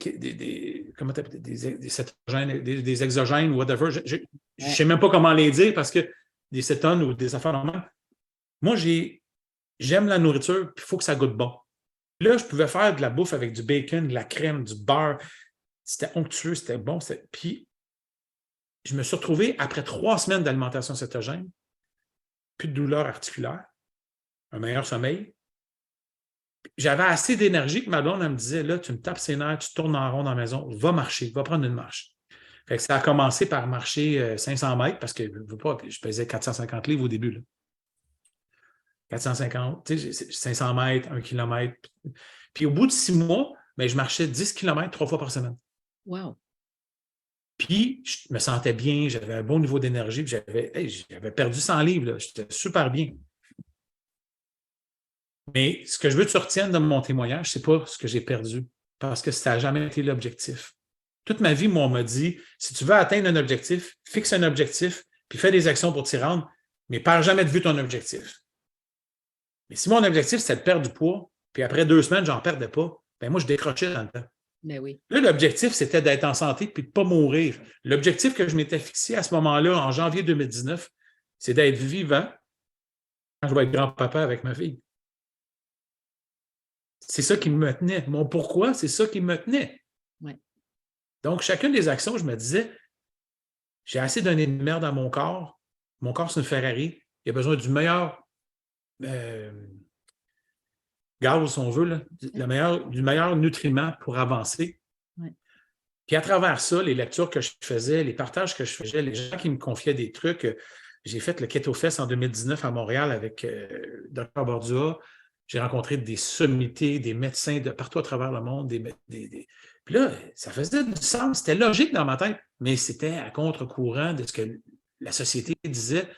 cétogènes, des exogènes, whatever. Je ne sais même pas comment les dire parce que des cétones ou des affaires normales. Moi, j'aime la nourriture, puis il faut que ça goûte bon. Là, je pouvais faire de la bouffe avec du bacon, de la crème, du beurre. C'était onctueux, c'était bon. Puis, je me suis retrouvé, après 3 semaines d'alimentation cétogène, plus de douleur articulaire, un meilleur sommeil. J'avais assez d'énergie que ma blonde, elle me disait, là, tu me tapes ses nerfs, tu tournes en rond dans la maison, va marcher, va prendre une marche. Fait que ça a commencé par marcher 500 mètres parce que je pesais 450 livres au début. Là. 450, tu sais, 500 mètres, 1 kilomètre. Puis au bout de 6 mois, bien, je marchais 10 kilomètres 3 fois par semaine. Wow! Puis, je me sentais bien, j'avais un bon niveau d'énergie, puis j'avais perdu 100 livres, là, j'étais super bien. Mais ce que je veux que tu retiennes de mon témoignage, ce n'est pas ce que j'ai perdu, parce que ça n'a jamais été l'objectif. Toute ma vie, moi, on m'a dit, si tu veux atteindre un objectif, fixe un objectif, puis fais des actions pour t'y rendre, mais perds jamais de vue ton objectif. Mais si mon objectif, c'était de perdre du poids, puis après 2 semaines, je n'en perdais pas, bien moi, je décrochais dans le temps. Ben oui. Là, l'objectif, c'était d'être en santé et de ne pas mourir. L'objectif que je m'étais fixé à ce moment-là, en janvier 2019, c'est d'être vivant quand je vais être grand-papa avec ma fille. C'est ça qui me tenait. Mon pourquoi, c'est ça qui me tenait. Ouais. Donc, chacune des actions, je me disais, j'ai assez donné de merde à mon corps. Mon corps, c'est une Ferrari. Il a besoin du meilleur gaz, si on veut, là, du meilleur nutriment pour avancer. Ouais. Puis à travers ça, les lectures que je faisais, les partages que je faisais, les gens qui me confiaient des trucs, j'ai fait le Keto Fest en 2019 à Montréal avec Dr. Bordua. J'ai rencontré des sommités, des médecins de partout à travers le monde. Puis là, ça faisait du sens. C'était logique dans ma tête, mais c'était à contre-courant de ce que la société disait.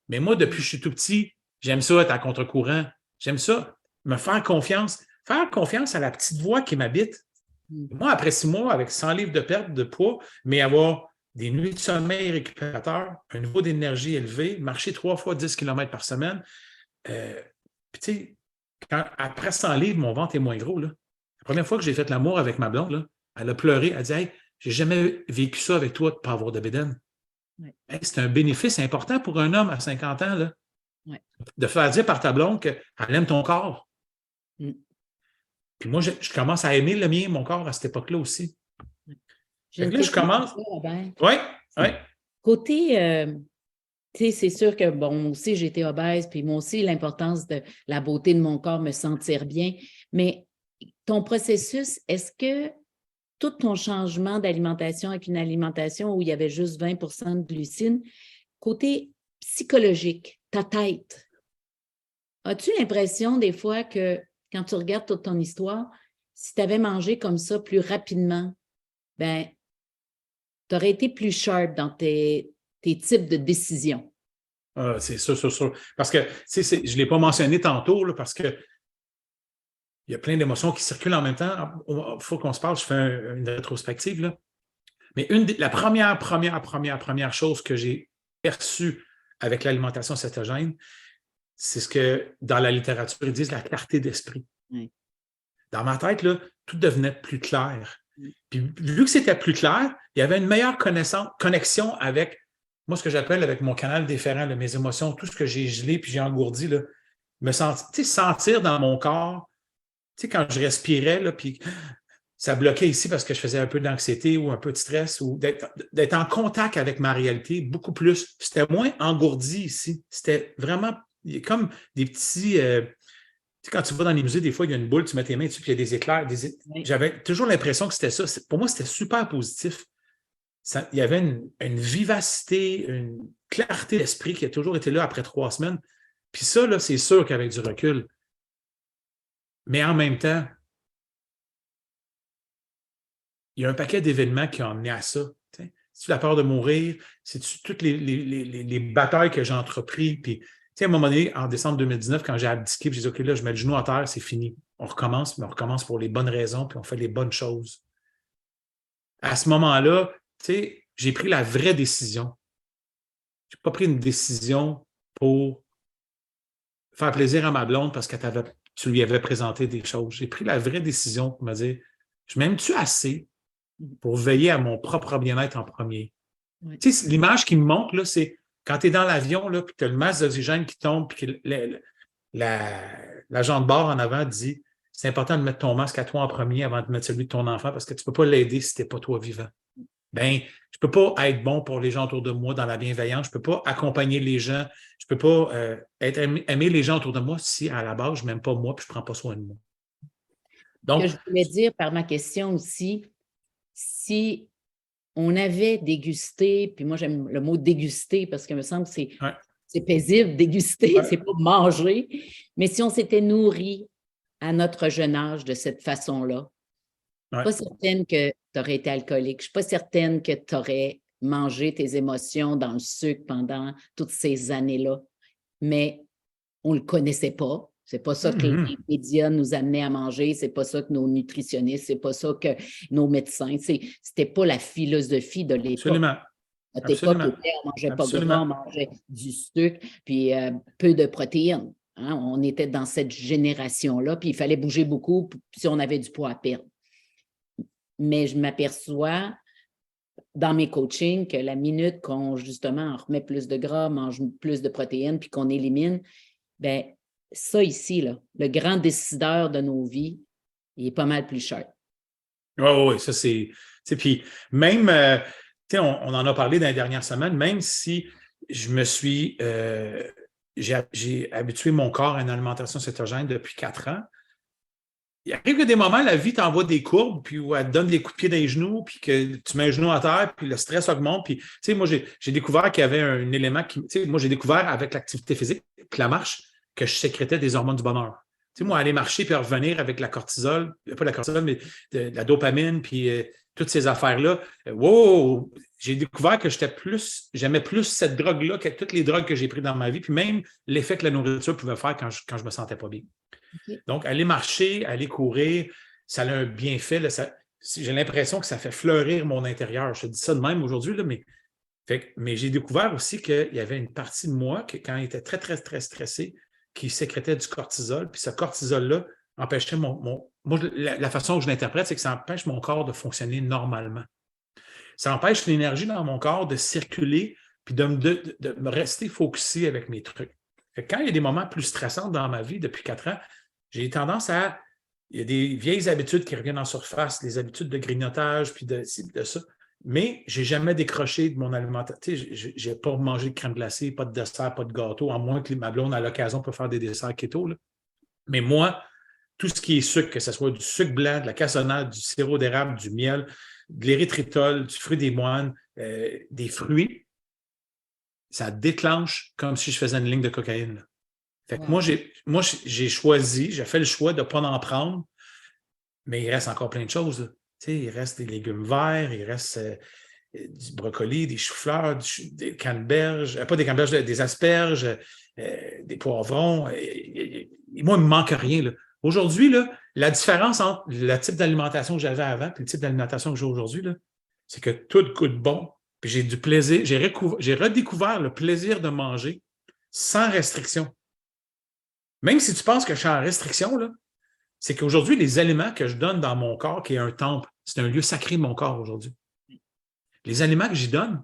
Mais moi, depuis que je suis tout petit, j'aime ça être à contre-courant. J'aime ça, me faire confiance à la petite voix qui m'habite. Moi, après 6 mois, avec 100 livres de perte de poids, mais avoir des nuits de sommeil récupérateurs, un niveau d'énergie élevé, marcher 3 fois 10 km par semaine. Puis tu sais, après 100 livres, mon ventre est moins gros. Là. La première fois que j'ai fait l'amour avec ma blonde, là, elle a pleuré, elle a dit « Hey, j'ai jamais vécu ça avec toi de ne pas avoir de bédaine. Ouais. Hey, c'est un bénéfice important pour un homme à 50 ans, là, ouais. De faire dire par ta blonde qu'elle aime ton corps. Mm. Puis moi, je commence à aimer le mien, mon corps, à cette époque-là aussi. Là, je commence. Oui. Côté, tu sais, c'est sûr que, bon, moi aussi, j'ai été obèse, puis moi aussi, l'importance de la beauté de mon corps, me sentir bien. Mais ton processus, est-ce que tout ton changement d'alimentation avec une alimentation où il y avait juste 20 de glucides, côté psychologique, ta tête, as-tu l'impression des fois que quand tu regardes toute ton histoire, si tu avais mangé comme ça plus rapidement, ben, tu aurais été plus sharp dans tes types de décisions? C'est sûr. Parce que, je ne l'ai pas mentionné tantôt, là, parce que il y a plein d'émotions qui circulent en même temps. Il faut qu'on se parle, je fais une rétrospective. Là. Mais la première chose que j'ai perçue avec l'alimentation cétogène, c'est ce que dans la littérature, ils disent la clarté d'esprit. Oui. Dans ma tête, là, tout devenait plus clair. Oui. Puis vu que c'était plus clair, il y avait une meilleure connexion avec, moi, ce que j'appelle avec mon canal déférent, là, mes émotions, tout ce que j'ai gelé puis j'ai engourdi, là, sentir dans mon corps, tu sais, quand je respirais, là, puis ça bloquait ici parce que je faisais un peu d'anxiété ou un peu de stress ou d'être en contact avec ma réalité beaucoup plus. C'était moins engourdi ici. C'était vraiment comme des petits. Tu sais, quand tu vas dans les musées, des fois, il y a une boule, tu mets tes mains dessus, puis il y a des éclairs. Oui. J'avais toujours l'impression que c'était ça. Pour moi, c'était super positif. Il y avait une vivacité, une clarté d'esprit qui a toujours été là après 3 semaines. Puis ça, là, c'est sûr qu'avec du recul. Mais en même temps, il y a un paquet d'événements qui ont amené à ça. C'est-tu la peur de mourir? C'est-tu toutes les batailles que j'ai entreprises? Puis, à un moment donné, en décembre 2019, quand j'ai abdiqué, j'ai dit, OK, là, je mets le genou à terre, c'est fini. On recommence, mais on recommence pour les bonnes raisons, puis on fait les bonnes choses. À ce moment-là, j'ai pris la vraie décision. Je n'ai pas pris une décision pour faire plaisir à ma blonde parce que tu lui avais présenté des choses. J'ai pris la vraie décision pour me dire, je m'aime-tu assez pour veiller à mon propre bien-être en premier? Oui. L'image qui me montre, là, c'est quand tu es dans l'avion, puis tu as le masque d'oxygène qui tombe, puis que l'agent de bord en avant dit, c'est important de mettre ton masque à toi en premier avant de mettre celui de ton enfant parce que tu ne peux pas l'aider si tu n'es pas toi vivant. Ben, je ne peux pas être bon pour les gens autour de moi dans la bienveillance. Je ne peux pas accompagner les gens. Je ne peux pas aimer les gens autour de moi si, à la base, je ne m'aime pas moi et je ne prends pas soin de moi. Donc, ce que je voulais dire par ma question aussi, si on avait dégusté, puis moi, j'aime le mot déguster parce qu'il me semble que c'est paisible, déguster, c'est pas manger, mais si on s'était nourri à notre jeune âge de cette façon-là, je ne suis pas certaine que tu aurais été alcoolique. Je ne suis pas certaine que tu aurais mangé tes émotions dans le sucre pendant toutes ces années-là. Mais on ne le connaissait pas. Ce n'est pas ça que les médias nous amenaient à manger. Ce n'est pas ça que nos nutritionnistes, ce n'est pas ça que nos médecins. Ce n'était pas la philosophie de l'époque. Absolument. À notre époque, on ne mangeait pas gras, on mangeait du sucre, puis peu de protéines. Hein? On était dans cette génération-là, puis il fallait bouger beaucoup si on avait du poids à perdre. Mais je m'aperçois dans mes coachings que la minute qu'on, justement, on remet plus de gras, mange plus de protéines, puis qu'on élimine, bien, ça ici, là, le grand décideur de nos vies, il est pas mal plus cher. Oui, ça c'est... Puis même, on en a parlé dans les dernières semaines, même si je me suis... j'ai habitué mon corps à une alimentation cétogène depuis 4 ans, il arrive que des moments, la vie t'envoie des courbes, puis où elle te donne des coups de pied dans les genoux, puis que tu mets un genou à terre, puis le stress augmente. Puis, moi, j'ai découvert qu'il y avait un élément qui. Moi, j'ai découvert avec l'activité physique, puis la marche, que je sécrétais des hormones du bonheur. Moi, aller marcher puis revenir avec la cortisol, pas la cortisol, mais de la dopamine, puis toutes ces affaires-là. Wow! J'ai découvert que j'aimais plus cette drogue-là que toutes les drogues que j'ai prises dans ma vie, puis même l'effet que la nourriture pouvait faire quand je me sentais pas bien. Okay. Donc, aller marcher, aller courir, ça a un bienfait. Là, j'ai l'impression que ça fait fleurir mon intérieur. Je te dis ça de même aujourd'hui, là, mais j'ai découvert aussi qu'il y avait une partie de moi, que, quand il était très, très, très stressé, qui sécrétait du cortisol. Puis ce cortisol-là empêchait moi, la façon que je l'interprète, c'est que ça empêche mon corps de fonctionner normalement. Ça empêche l'énergie dans mon corps de circuler puis de me rester focusé avec mes trucs. Quand il y a des moments plus stressants dans ma vie depuis 4 ans, j'ai tendance à... Il y a des vieilles habitudes qui reviennent en surface, les habitudes de grignotage, puis de ça. Mais je n'ai jamais décroché de mon alimentation. Je n'ai pas mangé de crème glacée, pas de dessert, pas de gâteau, à moins que ma blonde, à l'occasion, peut faire des desserts keto. Là. Mais moi, tout ce qui est sucre, que ce soit du sucre blanc, de la cassonade, du sirop d'érable, du miel, de l'érythritol, du fruit des moines, des fruits, ça déclenche comme si je faisais une ligne de cocaïne. Là. Fait que moi, j'ai choisi, j'ai fait le choix de ne pas en prendre, mais il reste encore plein de choses. Il reste des légumes verts, il reste du brocoli, des choux-fleurs, des canneberges, pas des canneberges, des asperges, des poivrons. Moi, il ne me manque rien. Là. Aujourd'hui, là, la différence entre le type d'alimentation que j'avais avant et le type d'alimentation que j'ai aujourd'hui, c'est que tout goûte bon. Puis j'ai du plaisir. J'ai redécouvert le plaisir de manger sans restriction. Même si tu penses que je suis en restriction, là, c'est qu'aujourd'hui, les aliments que je donne dans mon corps, qui est un temple, c'est un lieu sacré de mon corps aujourd'hui. Les aliments que j'y donne,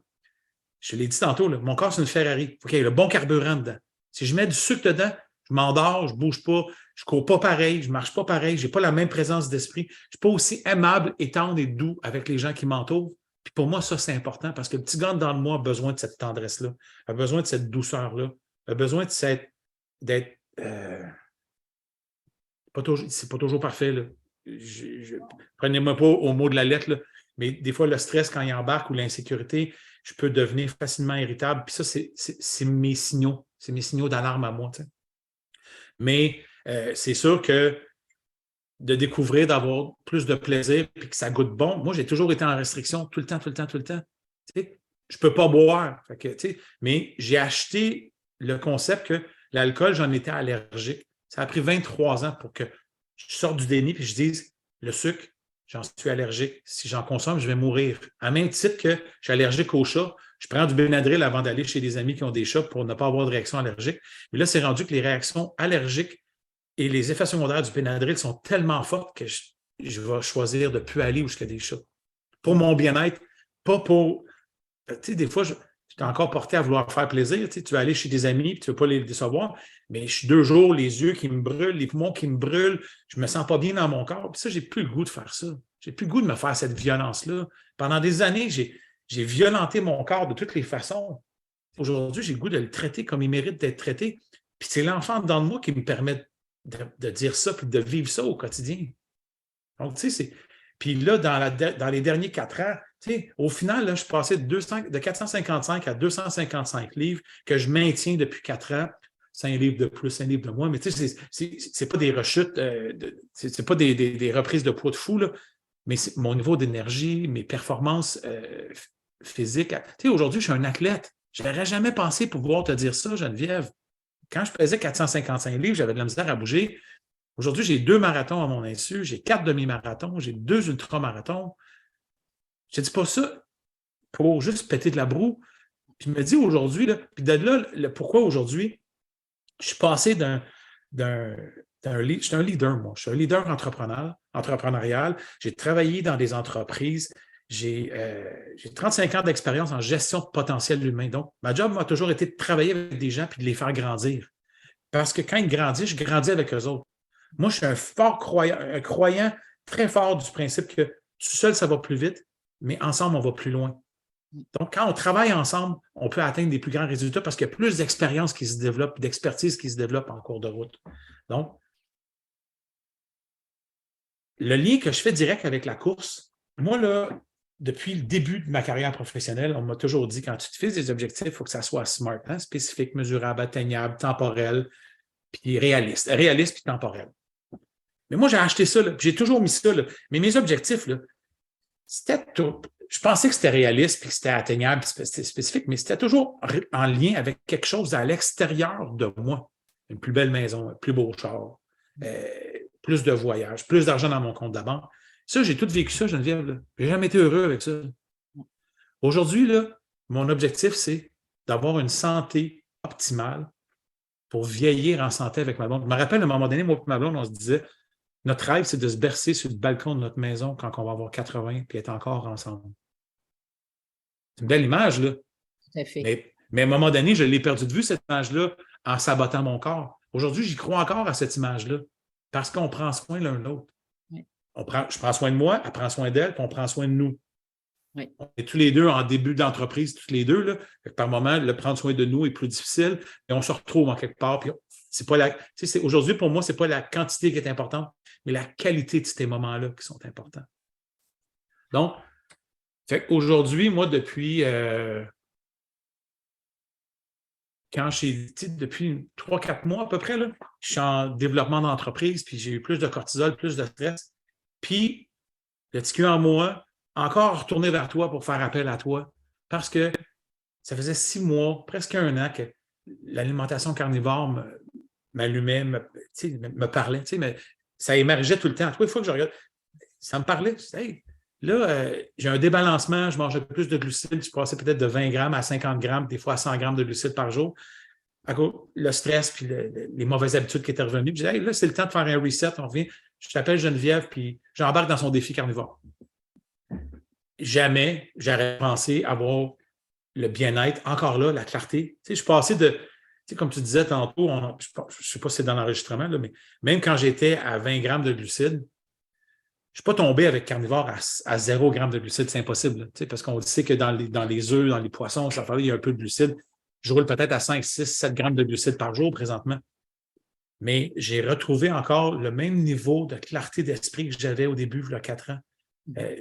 je l'ai dit tantôt, là, mon corps, c'est une Ferrari. Il faut qu'il y ait le bon carburant dedans. Si je mets du sucre dedans, Je m'endors, je ne bouge pas, je ne cours pas pareil, je ne marche pas pareil, je n'ai pas la même présence d'esprit. Je ne suis pas aussi aimable et tendre et doux avec les gens qui m'entourent. Puis pour moi, ça, c'est important parce que le petit gars dans moi a besoin de cette tendresse-là, a besoin de cette douceur-là, a besoin d'être. C'est pas toujours parfait. Là. Prenez-moi pas au mot de la lettre, là, mais des fois, le stress, quand il embarque ou l'insécurité, je peux devenir facilement irritable. Puis ça, c'est mes signaux. C'est mes signaux d'alarme à moi. T'sais. Mais c'est sûr que de découvrir, d'avoir plus de plaisir et que ça goûte bon. Moi, j'ai toujours été en restriction tout le temps. T'sais, je ne peux pas boire. Fait que, mais j'ai acheté le concept que l'alcool, j'en étais allergique. Ça a pris 23 ans pour que je sorte du déni et je dise le sucre, j'en suis allergique. Si j'en consomme, je vais mourir. À même titre que je suis allergique aux chats, je prends du Benadryl avant d'aller chez des amis qui ont des chats pour ne pas avoir de réaction allergique. Mais là, c'est rendu que les réactions allergiques et les effets secondaires du Benadryl sont tellement fortes que je vais choisir de ne plus aller où il y a des chats. Pour mon bien-être, pas pour... Tu sais, des fois, je suis encore porté à vouloir faire plaisir. Tu vas aller chez des amis et tu ne veux pas les décevoir, mais je suis 2 jours, les yeux qui me brûlent, les poumons qui me brûlent, je ne me sens pas bien dans mon corps. Puis ça, je n'ai plus le goût de faire ça. Je n'ai plus le goût de me faire cette violence-là. Pendant des années, j'ai violenté mon corps de toutes les façons. Aujourd'hui, j'ai le goût de le traiter comme il mérite d'être traité. Puis c'est l'enfant dans moi qui me permet de dire ça puis de vivre ça au quotidien. Donc, tu sais, c'est... Puis là, dans les derniers 4 ans, au final, là, je suis passé de 455 à 255 livres que je maintiens depuis 4 ans. 5 livres de plus, 5 livres de moins. Mais tu sais, c'est pas des rechutes, c'est pas des reprises de poids de fou, là, mais c'est mon niveau d'énergie, mes performances physiques. Tu sais, aujourd'hui, je suis un athlète. Je n'aurais jamais pensé pouvoir te dire ça, Geneviève. Quand je pesais 455 livres, j'avais de la misère à bouger. Aujourd'hui, j'ai 2 marathons à mon insu, j'ai 4 demi-marathons, j'ai 2 ultramarathons. Je ne dis pas ça pour juste péter de la broue. Je me dis aujourd'hui, là, puis de là, pourquoi aujourd'hui, je suis passé je suis un leader, moi. Je suis un leader entrepreneurial. J'ai travaillé dans des entreprises. J'ai 35 ans d'expérience en gestion de potentiel humain. Donc, ma job m'a toujours été de travailler avec des gens et de les faire grandir. Parce que quand ils grandissent, je grandis avec eux autres. Moi, je suis un croyant très fort du principe que tout seul, ça va plus vite, mais ensemble, on va plus loin. Donc, quand on travaille ensemble, on peut atteindre des plus grands résultats parce qu'il y a plus d'expérience qui se développe, d'expertise qui se développe en cours de route. Donc, le lien que je fais direct avec la course, moi, là, depuis le début de ma carrière professionnelle, on m'a toujours dit quand tu te fixes des objectifs, il faut que ça soit smart, hein, spécifique, mesurable, atteignable, temporel, puis réaliste. Réaliste puis temporel. Mais moi, j'ai acheté ça, là, puis j'ai toujours mis ça. Là. Mais mes objectifs, là, c'était tout. Je pensais que c'était réaliste, puis que c'était atteignable, puis c'était spécifique, mais c'était toujours en lien avec quelque chose à l'extérieur de moi. Une plus belle maison, un plus beau char, plus de voyages, plus d'argent dans mon compte de banque. Ça, j'ai tout vécu ça, Geneviève. Je n'ai jamais été heureux avec ça. Aujourd'hui, là, mon objectif, c'est d'avoir une santé optimale pour vieillir en santé avec ma blonde. Je me rappelle, à un moment donné, moi et ma blonde, on se disait, notre rêve, c'est de se bercer sur le balcon de notre maison quand on va avoir 80 puis être encore ensemble. C'est une belle image, là. Tout à fait. Mais à un moment donné, je l'ai perdu de vue, cette image-là, en sabotant mon corps. Aujourd'hui, j'y crois encore à cette image-là parce qu'on prend soin l'un de l'autre. Oui. Je prends soin de moi, elle prend soin d'elle, puis on prend soin de nous. Oui. On est tous les deux en début d'entreprise, tous les deux. Là. Par moment, le prendre soin de nous est plus difficile, et on se retrouve en quelque part. Puis c'est pas aujourd'hui, pour moi, ce n'est pas la quantité qui est importante, mais la qualité de ces moments-là qui sont importants. Donc, aujourd'hui, moi, depuis depuis 3-4 mois à peu près, là, je suis en développement d'entreprise, puis j'ai eu plus de cortisol, plus de stress. Puis, le TQ en moi, encore retourner vers toi pour faire appel à toi, parce que ça faisait 6 mois, presque 1 an que l'alimentation carnivore m'allumait, me parlait, mais ça émergeait tout le temps. À toutes les fois que je regarde, ça me parlait. Hey, là, j'ai un débalancement, je mangeais plus de glucides, je passais peut-être de 20 grammes à 50 grammes, des fois à 100 grammes de glucides par jour. À cause le stress puis les mauvaises habitudes qui étaient revenues. Puis je disais, hey, là, c'est le temps de faire un reset, on revient. Je t'appelle Geneviève, puis j'embarque dans son défi carnivore. Jamais j'aurais pensé avoir le bien-être, encore là, la clarté. Tu sais, je suis passé de... Tu sais, comme tu disais tantôt, je ne sais pas si c'est dans l'enregistrement, là, mais même quand j'étais à 20 grammes de glucides, je ne suis pas tombé avec carnivore à 0 grammes de glucides, c'est impossible. Là, parce qu'on sait que dans les œufs, dans les poissons, il y a un peu de glucides. Je roule peut-être à 5, 6, 7 grammes de glucides par jour présentement. Mais j'ai retrouvé encore le même niveau de clarté d'esprit que j'avais au début, il y a 4 ans.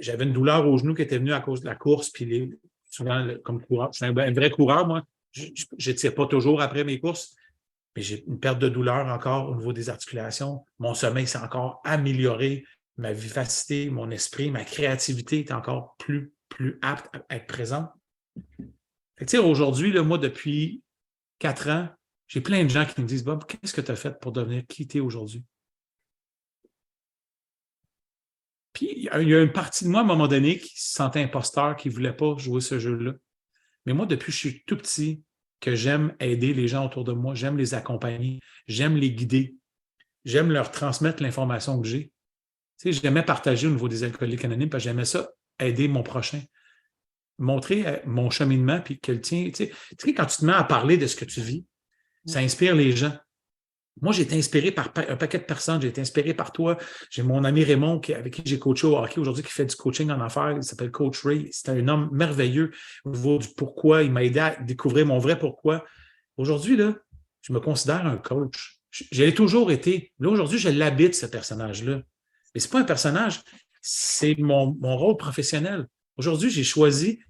J'avais une douleur au genou qui était venue à cause de la course, puis souvent, comme coureur, je suis un vrai coureur, moi. Je ne tire pas toujours après mes courses, mais j'ai une perte de douleur encore au niveau des articulations. Mon sommeil s'est encore amélioré, ma vivacité, mon esprit, ma créativité est encore plus apte à être présente. Aujourd'hui, là, moi, depuis 4 ans, j'ai plein de gens qui me disent « Bob, qu'est-ce que tu as fait pour devenir qui tu es aujourd'hui? » Puis, il y a une partie de moi, à un moment donné, qui se sentait imposteur, qui ne voulait pas jouer ce jeu-là. Mais moi, depuis que je suis tout petit, que j'aime aider les gens autour de moi, j'aime les accompagner, j'aime les guider, j'aime leur transmettre l'information que j'ai. Tu sais, j'aimais partager au niveau des alcooliques anonymes parce que j'aimais ça, aider mon prochain, montrer mon cheminement, puis que le tien. Tu sais, quand tu te mets à parler de ce que tu vis, ça inspire les gens. Moi, j'ai été inspiré par un paquet de personnes. J'ai été inspiré par toi. J'ai mon ami Raymond avec qui j'ai coaché au hockey aujourd'hui, qui fait du coaching en affaires. Il s'appelle Coach Ray. C'est un homme merveilleux au niveau du pourquoi. Il m'a aidé à découvrir mon vrai pourquoi. Aujourd'hui, là, je me considère un coach. J'ai toujours été. Là, aujourd'hui, je l'habite, ce personnage-là. Mais ce n'est pas un personnage, c'est mon rôle professionnel. Aujourd'hui, j'ai choisi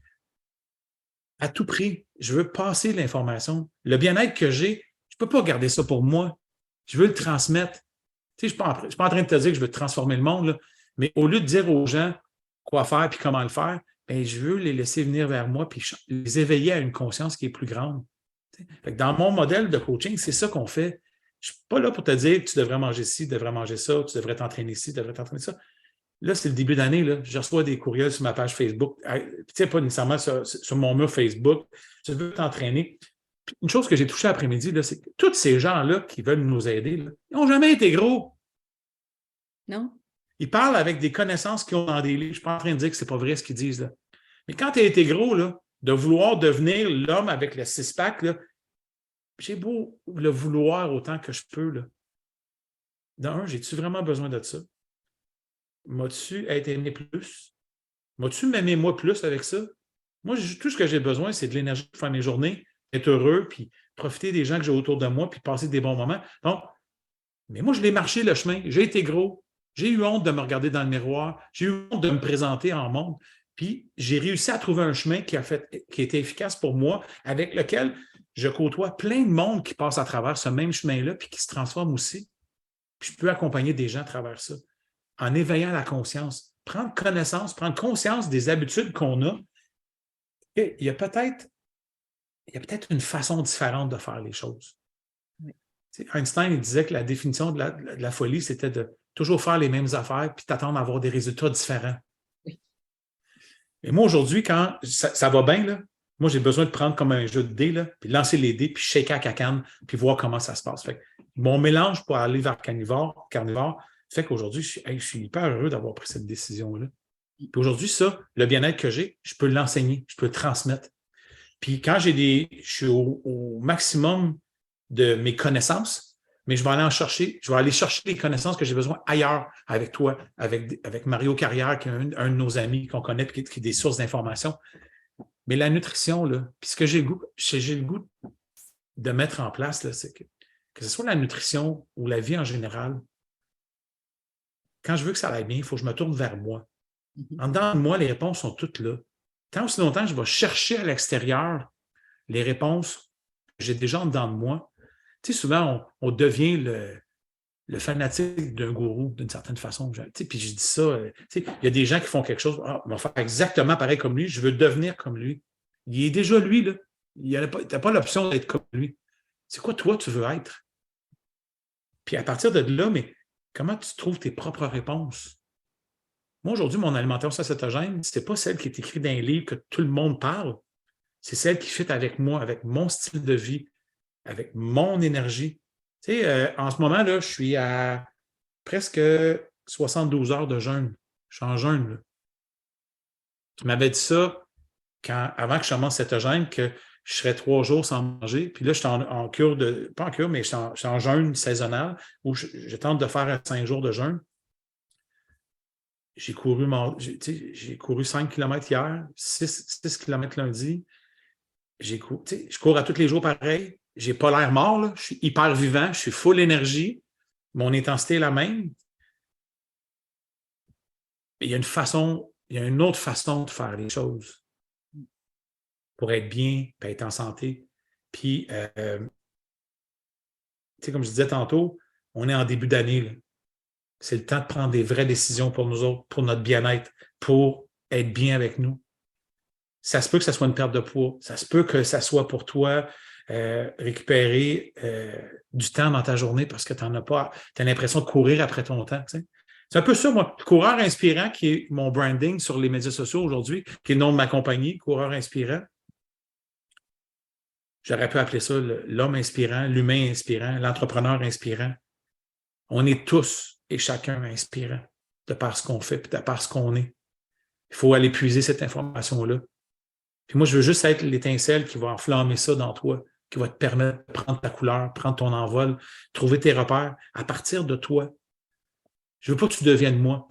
à tout prix. Je veux passer l'information. Le bien-être que j'ai, je ne peux pas garder ça pour moi. Je veux le transmettre. Tu sais, je ne suis pas en train de te dire que je veux transformer le monde, là, mais au lieu de dire aux gens quoi faire et comment le faire, bien, je veux les laisser venir vers moi et les éveiller à une conscience qui est plus grande. Fait que dans mon modèle de coaching, c'est ça qu'on fait. Je ne suis pas là pour te dire tu devrais manger ci, tu devrais manger ça, tu devrais t'entraîner ci, tu devrais t'entraîner ça. Là, c'est le début d'année. Là. Je reçois des courriels sur ma page Facebook. Tu sais, pas nécessairement sur mon mur Facebook. Tu veux t'entraîner. Puis une chose que j'ai touchée après-midi, là, c'est que tous ces gens-là qui veulent nous aider, là, ils n'ont jamais été gros. Non? Ils parlent avec des connaissances qu'ils ont dans des livres. Je ne suis pas en train de dire que ce n'est pas vrai ce qu'ils disent. Là. Mais quand tu as été gros, là, de vouloir devenir l'homme avec le six-pack, là, j'ai beau le vouloir autant que je peux. Là. D'un, j'ai-tu vraiment besoin de ça? M'as-tu été aimé plus? M'as-tu m'aimé moi plus avec ça? Moi, tout ce que j'ai besoin, c'est de l'énergie pour faire mes journées, être heureux, puis profiter des gens que j'ai autour de moi, puis passer des bons moments. Donc, mais moi, je l'ai marché le chemin. J'ai été gros. J'ai eu honte de me regarder dans le miroir. J'ai eu honte de me présenter en monde. Puis, j'ai réussi à trouver un chemin qui était efficace pour moi, avec lequel je côtoie plein de monde qui passe à travers ce même chemin-là, puis qui se transforme aussi. Puis, je peux accompagner des gens à travers ça, en éveillant la conscience. Prendre connaissance, prendre conscience des habitudes qu'on a. Et il y a peut-être une façon différente de faire les choses. Oui. Einstein il disait que la définition de la folie, c'était de toujours faire les mêmes affaires puis t'attendre à avoir des résultats différents. Oui. Et moi, aujourd'hui, quand ça va bien, là, moi, j'ai besoin de prendre comme un jeu de dés, là, puis lancer les dés, puis shaker à cacane, puis voir comment ça se passe. Fait que mon mélange pour aller vers carnivore fait qu'aujourd'hui, je suis hyper heureux d'avoir pris cette décision-là. Puis aujourd'hui, ça, le bien-être que j'ai, je peux l'enseigner, je peux le transmettre. Puis quand je suis au maximum de mes connaissances, mais je vais aller chercher les connaissances que j'ai besoin ailleurs, avec toi, avec Mario Carrière, qui est un de nos amis qu'on connaît, qui est des sources d'informations. Mais la nutrition, là, puis ce que j'ai le goût de mettre en place, là, c'est que ce soit la nutrition ou la vie en général, quand je veux que ça aille bien, il faut que je me tourne vers moi. En dedans de moi, les réponses sont toutes là. Tant aussi longtemps que je vais chercher à l'extérieur les réponses que j'ai déjà en dedans de moi, tu sais, souvent, on devient le fanatique d'un gourou, d'une certaine façon. Tu sais, puis je dis ça, tu sais, il y a des gens qui font quelque chose, on va faire exactement pareil comme lui, je veux devenir comme lui. Il est déjà lui, là. Tu n'as pas l'option d'être comme lui. C'est quoi, toi, tu veux être? Puis à partir de là, mais comment tu trouves tes propres réponses? Moi, aujourd'hui, mon alimentation cétogène, ce n'est pas celle qui est écrite dans un livre que tout le monde parle. C'est celle qui fit avec moi, avec mon style de vie, avec mon énergie. Tu sais, en ce moment, là, je suis à presque 72 heures de jeûne. Je suis en jeûne. Là. Tu m'avais dit ça avant que je commence cétogène, que je serais 3 jours sans manger. Puis là, je suis en cure pas en cure, mais je suis en jeûne saisonnal où je tente de faire 5 jours de jeûne. J'ai couru 5 km hier, 6 km lundi. Je cours à tous les jours pareil. Je n'ai pas l'air mort, là. Je suis hyper vivant, je suis full énergie. Mon intensité est la même. Il y a une autre façon de faire les choses pour être bien, pour être en santé. Puis, comme je disais tantôt, on est en début d'année. C'est le temps de prendre des vraies décisions pour nous autres, pour notre bien-être, pour être bien avec nous. Ça se peut que ça soit une perte de poids. Ça se peut que ça soit pour toi récupérer du temps dans ta journée parce que tu n'en as pas. Tu as l'impression de courir après ton temps. T'sais. C'est un peu ça, moi. Coureur inspirant, qui est mon branding sur les médias sociaux aujourd'hui, qui est le nom de ma compagnie, Coureur inspirant. J'aurais pu appeler ça l'homme inspirant, l'humain inspirant, l'entrepreneur inspirant. On est tous et chacun inspirant de par ce qu'on fait et de par ce qu'on est. Il faut aller puiser cette information-là. Puis moi, je veux juste être l'étincelle qui va enflammer ça dans toi, qui va te permettre de prendre ta couleur, prendre ton envol, trouver tes repères à partir de toi. Je veux pas que tu deviennes moi,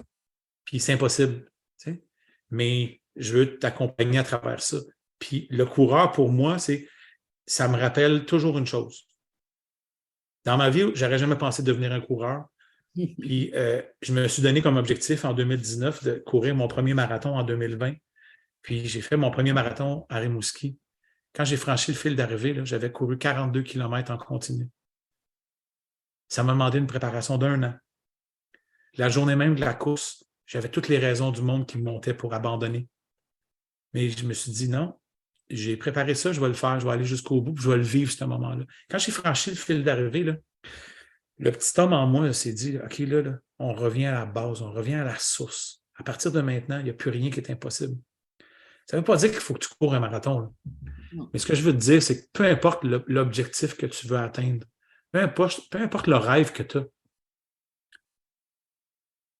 puis c'est impossible, tu sais? Mais je veux t'accompagner à travers ça. Puis le coureur, pour moi, ça me rappelle toujours une chose. Dans ma vie, j'aurais jamais pensé devenir un coureur. Puis je me suis donné comme objectif en 2019 de courir mon premier marathon en 2020. Puis j'ai fait mon premier marathon à Rimouski. Quand j'ai franchi le fil d'arrivée, là, j'avais couru 42 km en continu. Ça m'a demandé une préparation d'1 an. La journée même de la course, j'avais toutes les raisons du monde qui me montaient pour abandonner. Mais je me suis dit non, j'ai préparé ça, je vais le faire, je vais aller jusqu'au bout, puis je vais le vivre, ce moment-là. Quand j'ai franchi le fil d'arrivée, là, le petit homme en moi s'est dit, OK, là, on revient à la base, on revient à la source. À partir de maintenant, il n'y a plus rien qui est impossible. Ça ne veut pas dire qu'il faut que tu cours un marathon. Là. Mais ce que je veux te dire, c'est que peu importe l'objectif que tu veux atteindre, peu importe le rêve que tu as,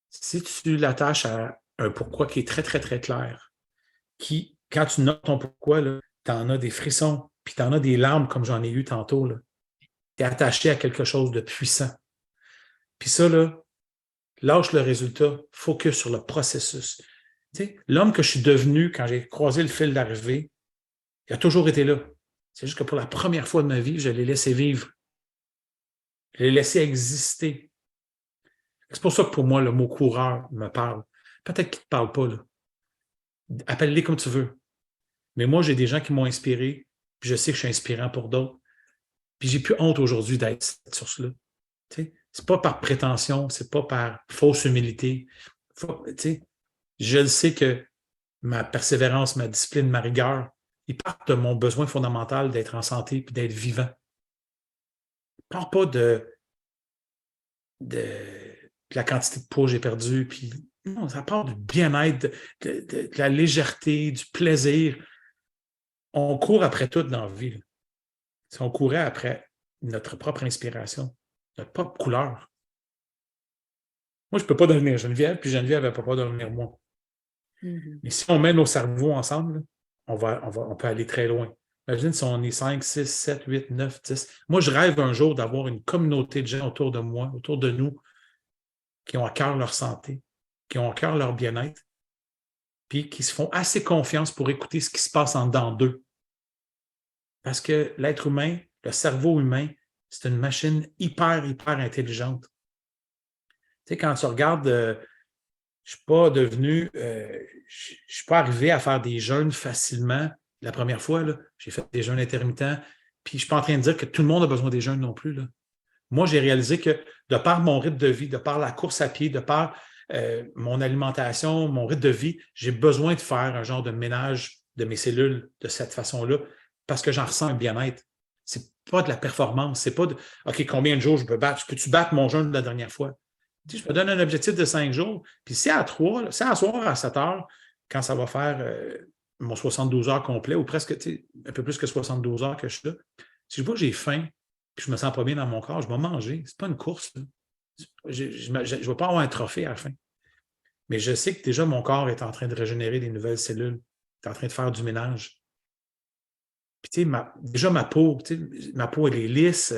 si tu l'attaches à un pourquoi qui est très, très, très clair, quand tu notes ton pourquoi, tu en as des frissons, puis tu en as des larmes comme j'en ai eu tantôt. Tu es attaché à quelque chose de puissant. Puis ça, là, lâche le résultat, focus sur le processus. Tu sais, l'homme que je suis devenu quand j'ai croisé le fil d'arrivée, il a toujours été là. C'est juste que pour la première fois de ma vie, je l'ai laissé vivre. Je l'ai laissé exister. C'est pour ça que pour moi, le mot coureur me parle. Peut-être qu'il ne te parle pas. Là. Appelle-les comme tu veux. Mais moi, j'ai des gens qui m'ont inspiré, puis je sais que je suis inspirant pour d'autres. Puis j'ai plus honte aujourd'hui d'être cette source-là. Tu sais, c'est pas par prétention, c'est pas par fausse humilité. Je le sais que ma persévérance, ma discipline, ma rigueur, ils partent de mon besoin fondamental d'être en santé et d'être vivant. Ils ne partent pas de la quantité de poids que j'ai perdu. Puis, non, ça part du bien-être, de la légèreté, du plaisir. On court après tout dans la vie. Là. Si on courait après notre propre inspiration, notre propre couleur. Moi, je ne peux pas devenir Geneviève, puis Geneviève ne peut pas devenir moi. Mm-hmm. Mais si on met nos cerveaux ensemble, on peut aller très loin. Imagine si on est 5, 6, 7, 8, 9, 10. Moi, je rêve un jour d'avoir une communauté de gens autour de moi, autour de nous, qui ont à cœur leur santé, qui ont à cœur leur bien-être, puis qui se font assez confiance pour écouter ce qui se passe en dedans d'eux. Parce que l'être humain, le cerveau humain, c'est une machine hyper, hyper intelligente. Tu sais, quand tu regardes, je ne suis pas devenu, je ne suis pas arrivé à faire des jeûnes facilement la première fois. Là. J'ai fait des jeûnes intermittents, puis je ne suis pas en train de dire que tout le monde a besoin des jeûnes non plus. Là. Moi, j'ai réalisé que de par mon rythme de vie, de par la course à pied, de par mon alimentation, mon rythme de vie, j'ai besoin de faire un genre de ménage de mes cellules de cette façon-là parce que j'en ressens un bien-être. C'est pas de la performance, c'est pas de OK, combien de jours je peux battre? Peux-tu battre mon jeûne de la dernière fois? Tu sais, je me donne un objectif de 5 jours, puis c'est à 3, c'est à soir à 7 heures, quand ça va faire mon 72 heures complet, ou presque un peu plus que 72 heures que je suis là. Si je vois que j'ai faim, puis je ne me sens pas bien dans mon corps, je vais manger. Ce n'est pas une course. Là. Je ne vais pas avoir un trophée à la fin. Mais je sais que déjà, mon corps est en train de régénérer des nouvelles cellules. Il est en train de faire du ménage. Puis, déjà, ma peau, ma peau, elle est lisse.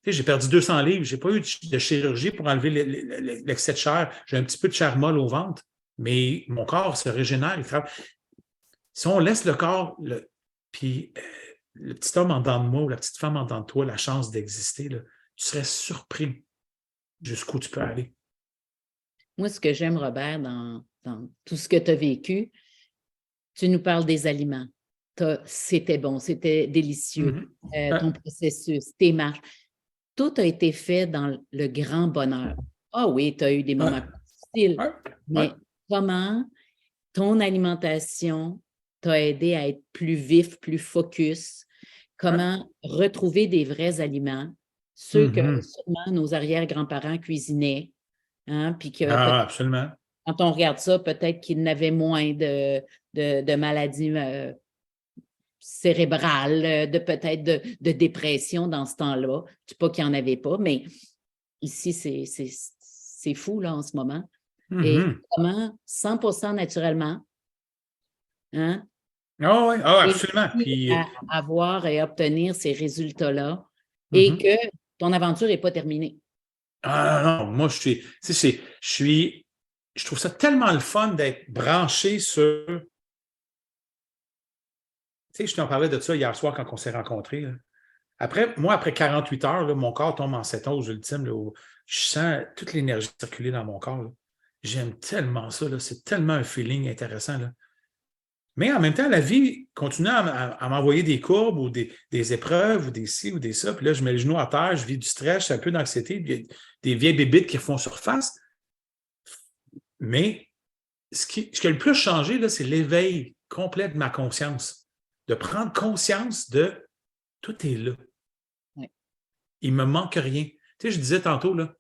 J'ai perdu 200 livres. Je n'ai pas eu de chirurgie pour enlever l'excès de chair. J'ai un petit peu de chair molle au ventre, mais mon corps se régénère. Si on laisse le corps, puis le petit homme en dedans de moi ou la petite femme en dedans de toi, la chance d'exister, là, tu serais surpris jusqu'où tu peux aller. Moi, ce que j'aime, Robert, dans tout ce que tu as vécu, tu nous parles des aliments. C'était bon, c'était délicieux. Ton processus, tes marches. Tout a été fait dans le grand bonheur. Ah oui, tu as eu des moments difficiles, mais comment ton alimentation t'a aidé à être plus vif, plus focus? Comment retrouver des vrais aliments, ceux que sûrement nos arrière-grands-parents cuisinaient, hein, puis que absolument. quand on regarde ça, peut-être qu'ils n'avaient moins de maladies cérébrales, peut-être de dépression dans ce temps-là. Je ne dis pas qu'il n'y en avait pas, mais ici, c'est fou là, en ce moment. Et comment 100% naturellement, hein? Oh, oui, absolument. Puis à avoir et obtenir ces résultats-là et que ton aventure n'est pas terminée. Ah non, moi, je trouve ça tellement le fun d'être branché sur. Tu sais, je t'en parlais de ça hier soir quand on s'est rencontrés. Après 48 heures, là, mon corps tombe en cétose ultime. Là, où je sens toute l'énergie circuler dans mon corps. Là. J'aime tellement ça. Là. C'est tellement un feeling intéressant. Là. Mais en même temps, la vie continue à m'envoyer des courbes ou des épreuves ou des ci ou des ça. Puis là, je mets les genoux à terre, je vis du stress, un peu d'anxiété, puis des vieilles bébites qui font surface. Mais ce qui a le plus changé, là, c'est l'éveil complet de ma conscience. De prendre conscience de tout est là. Oui. Il ne me manque rien. Tu sais, je disais tantôt, là,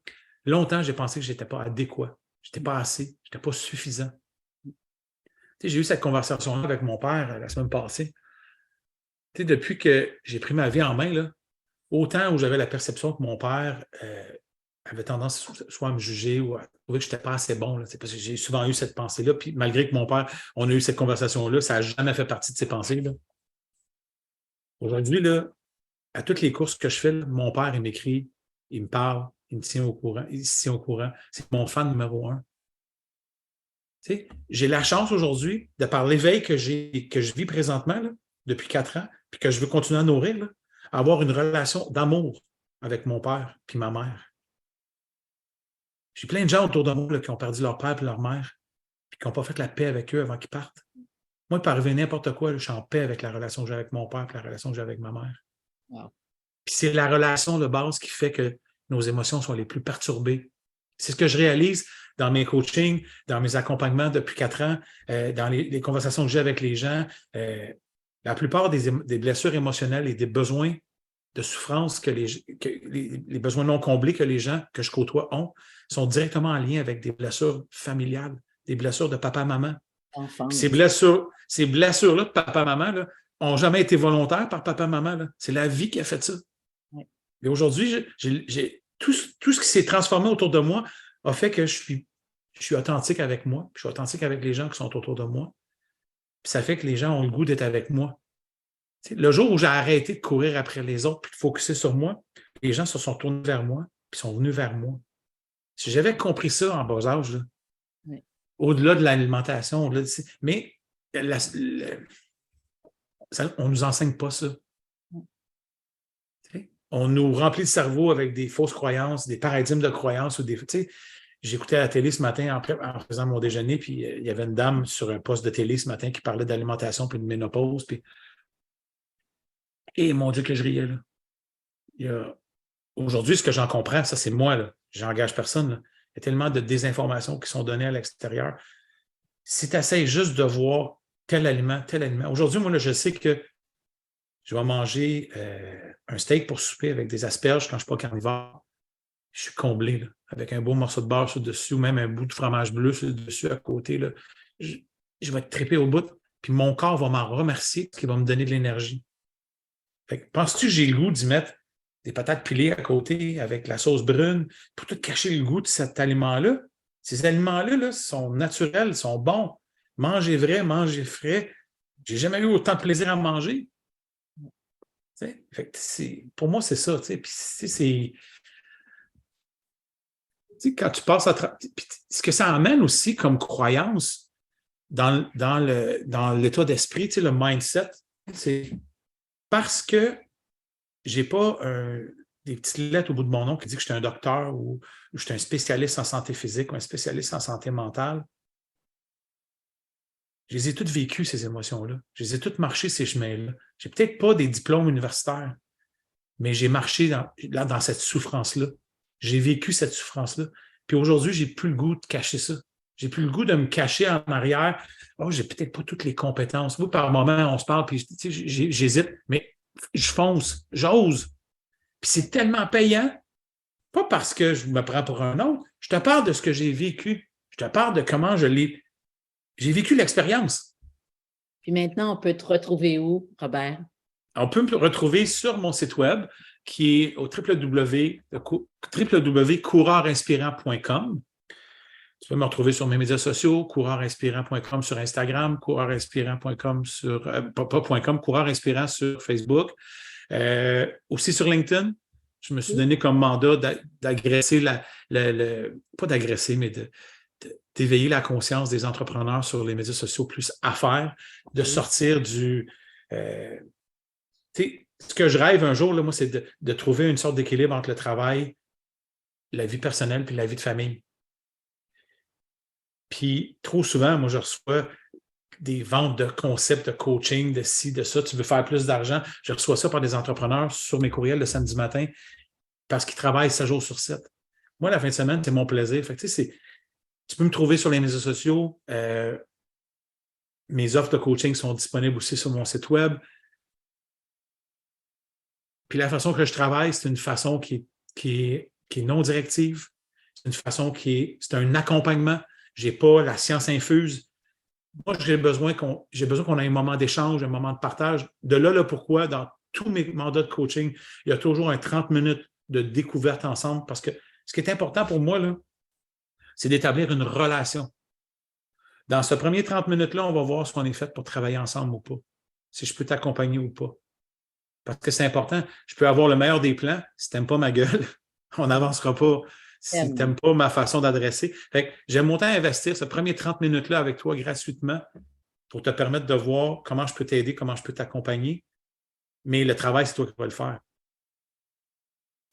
longtemps, j'ai pensé que je n'étais pas adéquat. Je n'étais pas assez. Je n'étais pas suffisant. Tu sais, j'ai eu cette conversation-là avec mon père la semaine passée. Tu sais, depuis que j'ai pris ma vie en main, là, autant où j'avais la perception que mon père avait tendance soit à me juger ou à trouver que je n'étais pas assez bon. Là, parce que j'ai souvent eu cette pensée-là. Puis malgré que mon père, on a eu cette conversation-là, ça n'a jamais fait partie de ses pensées. Là. Aujourd'hui, là, à toutes les courses que je fais, là, mon père, il m'écrit, il me parle, il me tient au courant. Il se tient au courant. C'est mon fan numéro 1. Tu sais, j'ai la chance aujourd'hui, de par l'éveil que je vis présentement là, depuis 4 ans, puis que je veux continuer à nourrir, là, avoir une relation d'amour avec mon père puis ma mère. J'ai plein de gens autour de moi là, qui ont perdu leur père et leur mère, puis qui n'ont pas fait la paix avec eux avant qu'ils partent. Moi, il peut arriver n'importe quoi, là, je suis en paix avec la relation que j'ai avec mon père et la relation que j'ai avec ma mère. Wow. Puis c'est la relation de base qui fait que nos émotions sont les plus perturbées. C'est ce que je réalise dans mes coachings, dans mes accompagnements depuis 4 ans, dans les conversations que j'ai avec les gens. La plupart des blessures émotionnelles et des besoins de souffrance que les besoins non comblés que les gens que je côtoie ont sont directement en lien avec des blessures familiales, des blessures de papa-maman. Ces blessures-là de papa-maman n'ont jamais été volontaires par papa-maman. C'est la vie qui a fait ça. Ouais. Et aujourd'hui, tout ce qui s'est transformé autour de moi a fait que je suis authentique avec moi, je suis authentique avec les gens qui sont autour de moi. Puis ça fait que les gens ont le goût d'être avec moi. T'sais, le jour où j'ai arrêté de courir après les autres puis de focusser sur moi, les gens se sont tournés vers moi puis sont venus vers moi. Si j'avais compris ça en bas âge, là, oui. Au-delà de l'alimentation, mais on ne nous enseigne pas ça. On nous remplit le cerveau avec des fausses croyances, des paradigmes de croyances. J'écoutais à la télé ce matin en faisant mon déjeuner, puis il y avait une dame sur un poste de télé ce matin qui parlait d'alimentation puis de ménopause. Et mon Dieu que je riais. Là. Aujourd'hui, ce que j'en comprends, ça c'est moi, là. J'engage personne. Là. Il y a tellement de désinformations qui sont données à l'extérieur. Si tu essaies juste de voir tel aliment. Aujourd'hui, moi, là, je sais que je vais manger un steak pour souper avec des asperges quand je ne suis pas carnivore. Je suis comblé, là, avec un beau morceau de beurre sur-dessus ou même un bout de fromage bleu sur-dessus à côté. Là. Je vais être trippé au bout. Puis mon corps va m'en remercier parce qu'il va me donner de l'énergie. Penses-tu que j'ai le goût d'y mettre des patates pilées à côté avec la sauce brune pour tout cacher le goût de cet aliment-là? Ces aliments-là là, sont naturels, sont bons. Mangez vrai, mangez frais. J'ai jamais eu autant de plaisir à manger. Fait que pour moi, c'est ça. Puis quand tu passes ce que ça amène aussi comme croyance dans l'état d'esprit, le mindset, c'est parce que je n'ai pas des petites lettres au bout de mon nom qui disent que je suis un docteur ou je suis un spécialiste en santé physique ou un spécialiste en santé mentale. Je les ai toutes vécues, ces émotions-là. Je les ai toutes marchées, ces chemins-là. Je n'ai peut-être pas des diplômes universitaires, mais j'ai marché dans cette souffrance-là. J'ai vécu cette souffrance-là. Puis aujourd'hui, je n'ai plus le goût de cacher ça. J'ai plus le goût de me cacher en arrière. Oh, j'ai peut-être pas toutes les compétences. Vous, par moment, on se parle, puis j'hésite, mais je fonce, j'ose. Puis c'est tellement payant, pas parce que je me prends pour un autre. Je te parle de ce que j'ai vécu. Je te parle de comment j'ai vécu l'expérience. Puis maintenant, on peut te retrouver où, Robert? On peut me retrouver sur mon site web qui est au www.coureursinspirant.com. Tu peux me retrouver sur mes médias sociaux, coureursinspirant.com sur Instagram, coureursinspirant.com sur, coureur-inspirant sur Facebook. Aussi sur LinkedIn, je me suis donné comme mandat d'agresser pas d'agresser, mais d'éveiller la conscience des entrepreneurs sur les médias sociaux plus affaires, de sortir du... ce que je rêve un jour, là, moi, c'est de trouver une sorte d'équilibre entre le travail, la vie personnelle puis la vie de famille. Puis, trop souvent, moi, je reçois des ventes de concepts de coaching, de ci, de ça. Tu veux faire plus d'argent. Je reçois ça par des entrepreneurs sur mes courriels le samedi matin parce qu'ils travaillent 7 jours sur 7. Moi, la fin de semaine, c'est mon plaisir. Fait que, tu peux me trouver sur les médias sociaux. Mes offres de coaching sont disponibles aussi sur mon site web. Puis la façon que je travaille, c'est une façon qui est non directive. C'est une façon c'est un accompagnement. Je n'ai pas la science infuse. Moi, j'ai besoin qu'on ait un moment d'échange, un moment de partage. De là, pourquoi, dans tous mes mandats de coaching, il y a toujours un 30 minutes de découverte ensemble parce que ce qui est important pour moi, là, c'est d'établir une relation. Dans ce premier 30 minutes-là, on va voir ce qu'on est fait pour travailler ensemble ou pas. Si je peux t'accompagner ou pas. Parce que c'est important. Je peux avoir le meilleur des plans. Si tu n'aimes pas ma gueule, on n'avancera pas. Si tu n'aimes pas ma façon d'adresser. Fait que j'aime autant investir ce premier 30 minutes-là avec toi gratuitement pour te permettre de voir comment je peux t'aider, comment je peux t'accompagner. Mais le travail, c'est toi qui vas le faire.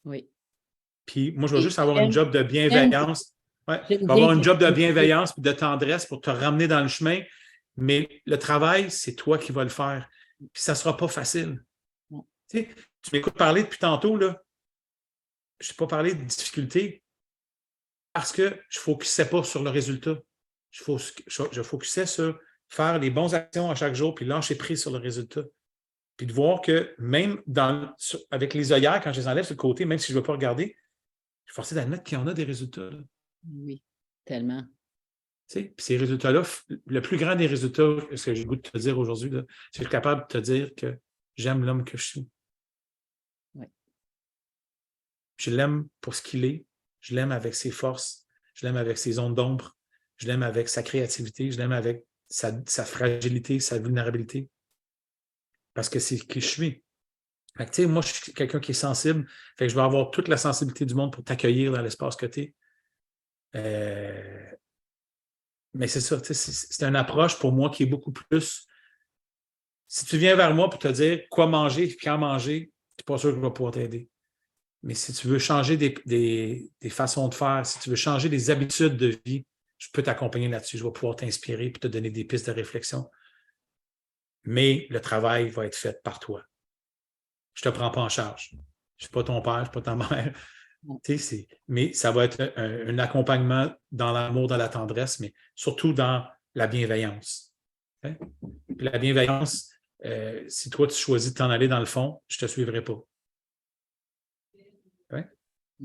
Oui. Puis moi, je vais juste avoir une job de bienveillance. Ouais, je vais avoir une job de bienveillance et de tendresse pour te ramener dans le chemin. Mais le travail, c'est toi qui vas le faire. Puis ça ne sera pas facile. Tu m'écoutes parler depuis tantôt, là. Je n'ai pas parlé de difficultés parce que je ne focusais pas sur le résultat. Je focusais sur faire les bonnes actions à chaque jour puis lâcher prise sur le résultat. Puis de voir que même avec les œillères, quand je les enlève sur le côté, même si je ne veux pas regarder, je suis forcé d'admettre qu'il y en a des résultats. Là. Oui, tellement. Puis ces résultats-là, le plus grand des résultats, ce que j'ai le goût de te dire aujourd'hui, c'est que je suis capable de te dire que j'aime l'homme que je suis. Oui. Je l'aime pour ce qu'il est. Je l'aime avec ses forces. Je l'aime avec ses zones d'ombre. Je l'aime avec sa créativité. Je l'aime avec sa fragilité, sa vulnérabilité. Parce que c'est qui je suis. Fait que, moi, je suis quelqu'un qui est sensible. Fait que je vais avoir toute la sensibilité du monde pour t'accueillir dans l'espace que tu es. Mais c'est ça, c'est une approche pour moi qui est beaucoup plus... Si tu viens vers moi pour te dire quoi manger et quand manger, je ne suis pas sûr que je vais pouvoir t'aider. Mais si tu veux changer des façons de faire, si tu veux changer des habitudes de vie, je peux t'accompagner là-dessus. Je vais pouvoir t'inspirer et te donner des pistes de réflexion. Mais le travail va être fait par toi. Je ne te prends pas en charge. Je ne suis pas ton père, je ne suis pas ta mère. Mais ça va être un accompagnement dans l'amour, dans la tendresse, mais surtout dans la bienveillance. Hein? Puis la bienveillance, si toi, tu choisis de t'en aller dans le fond, je ne te suivrai pas. Hein?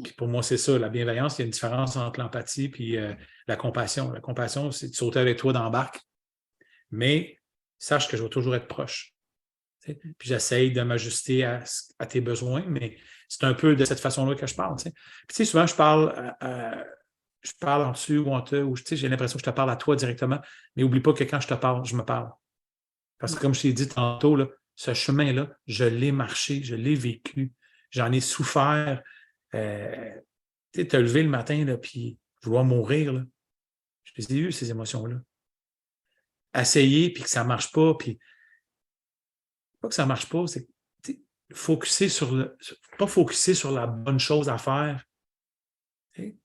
Puis pour moi, c'est ça, la bienveillance, il y a une différence entre l'empathie et la compassion. La compassion, c'est de sauter avec toi dans la barque, mais sache que je vais toujours être proche. Puis j'essaye de m'ajuster à tes besoins, mais c'est un peu de cette façon-là que je parle. Puis souvent, je parle en dessus ou en te, ou j'ai l'impression que je te parle à toi directement, mais n'oublie pas que quand je te parle, je me parle. Parce que comme je t'ai dit tantôt, là, ce chemin-là, je l'ai marché, je l'ai vécu, j'en ai souffert. Tu sais, te lever le matin, là, puis vouloir mourir, là. Je les ai eues, ces émotions-là. Essayer, puis que ça ne marche pas, puis pas que ça ne marche pas, c'est focuser pas focuser sur la bonne chose à faire. T'sais.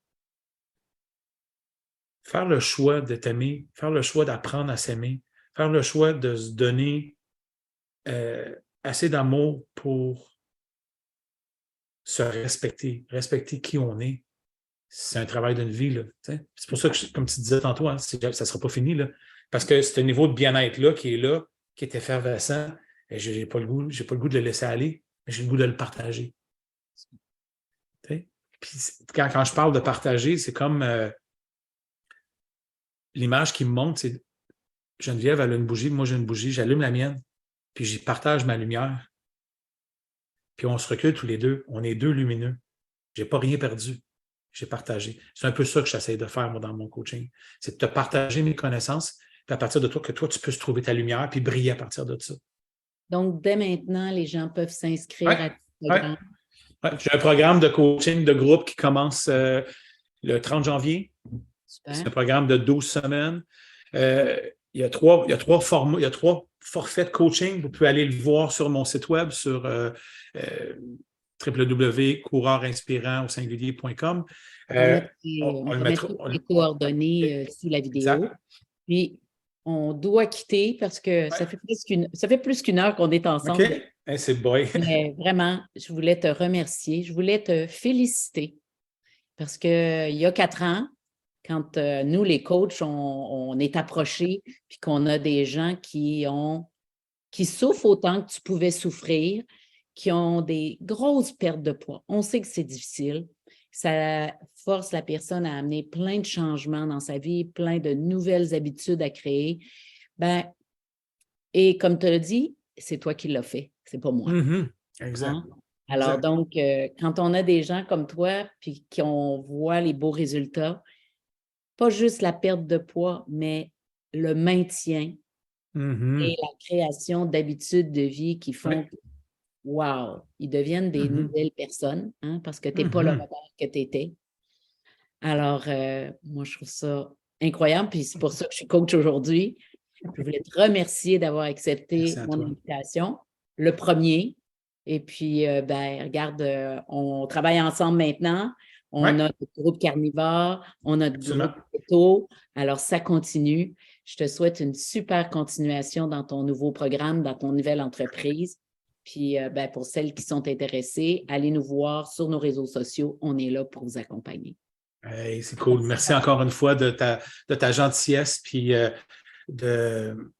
Faire le choix de t'aimer, faire le choix d'apprendre à s'aimer, faire le choix de se donner assez d'amour pour se respecter qui on est. C'est un travail d'une vie. Là, c'est pour ça que, comme tu disais tantôt, hein, ça ne sera pas fini. Là, parce que ce niveau de bien-être-là qui est là, qui est effervescent, je n'ai pas le goût de le laisser aller, mais j'ai le goût de le partager. Puis, quand je parle de partager, c'est comme l'image qui me montre, c'est Geneviève, elle a une bougie, moi j'ai une bougie, j'allume la mienne, puis j'y partage ma lumière. Puis on se recule tous les deux, on est deux lumineux. Je n'ai pas rien perdu, j'ai partagé. C'est un peu ça que j'essaie de faire, moi, dans mon coaching. C'est de te partager mes connaissances, puis à partir de toi, que toi, tu puisses trouver ta lumière, puis briller à partir de ça. Donc, dès maintenant, les gens peuvent s'inscrire à ce programme. Ouais. J'ai un programme de coaching de groupe qui commence le 30 janvier. Super. C'est un programme de 12 semaines. Il y a trois formats, il y a 3 forfaits de coaching. Vous pouvez aller le voir sur mon site web sur www.coureurinspirant.com. On va mettre les coordonnées sous la vidéo. Exact. Puis, on doit quitter parce que ça fait plus qu'une heure qu'on est ensemble. OK. Hey, c'est boy. Mais vraiment, je voulais te remercier. Je voulais te féliciter parce qu'il y a 4 ans, quand nous, les coachs, on est approchés puis qu'on a des gens qui souffrent autant que tu pouvais souffrir, qui ont des grosses pertes de poids. On sait que c'est difficile. Ça force la personne à amener plein de changements dans sa vie, plein de nouvelles habitudes à créer. Et comme tu l'as dit, c'est toi qui l'as fait, c'est pas moi. Mm-hmm. Exact. Hein? Alors, exact. Donc, quand on a des gens comme toi, puis qu'on voit les beaux résultats, pas juste la perte de poids, mais le maintien et la création d'habitudes de vie qui font que, wow, ils deviennent des nouvelles personnes, hein, parce que tu n'es pas le modèle que tu étais. Alors, moi, je trouve ça incroyable, puis c'est pour ça que je suis coach aujourd'hui. Je voulais te remercier d'avoir accepté mon invitation, le premier. Et puis, regarde, on travaille ensemble maintenant. On a notre groupe carnivore, on a notre groupe photo. Alors, ça continue. Je te souhaite une super continuation dans ton nouveau programme, dans ton nouvelle entreprise. Puis, pour celles qui sont intéressées, allez nous voir sur nos réseaux sociaux. On est là pour vous accompagner. Hey, c'est cool. Merci encore une fois de ta gentillesse puis de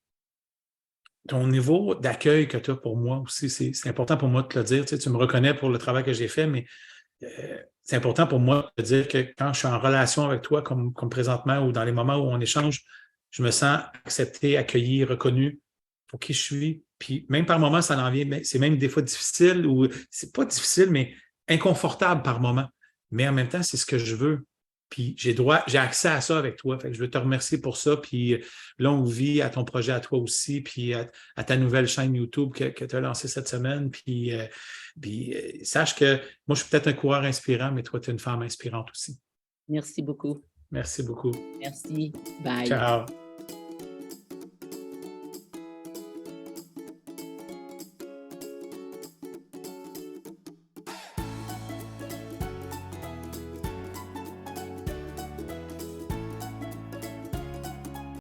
ton niveau d'accueil que tu as pour moi aussi. C'est important pour moi de te le dire. Tu me reconnais pour le travail que j'ai fait, mais c'est important pour moi de dire que quand je suis en relation avec toi, comme présentement, ou dans les moments où on échange, je me sens accepté, accueilli, reconnu pour qui je suis. Puis même par moments, ça en vient, c'est même des fois difficile, ou c'est pas difficile, mais inconfortable par moments. Mais en même temps, c'est ce que je veux. Puis j'ai accès à ça avec toi. Fait que je veux te remercier pour ça. Puis longue vie à ton projet, à toi aussi, puis à ta nouvelle chaîne YouTube que tu as lancée cette semaine. Puis sache que moi, je suis peut-être un coureur inspirant, mais toi, tu es une femme inspirante aussi. Merci beaucoup. Merci beaucoup. Merci. Bye. Ciao.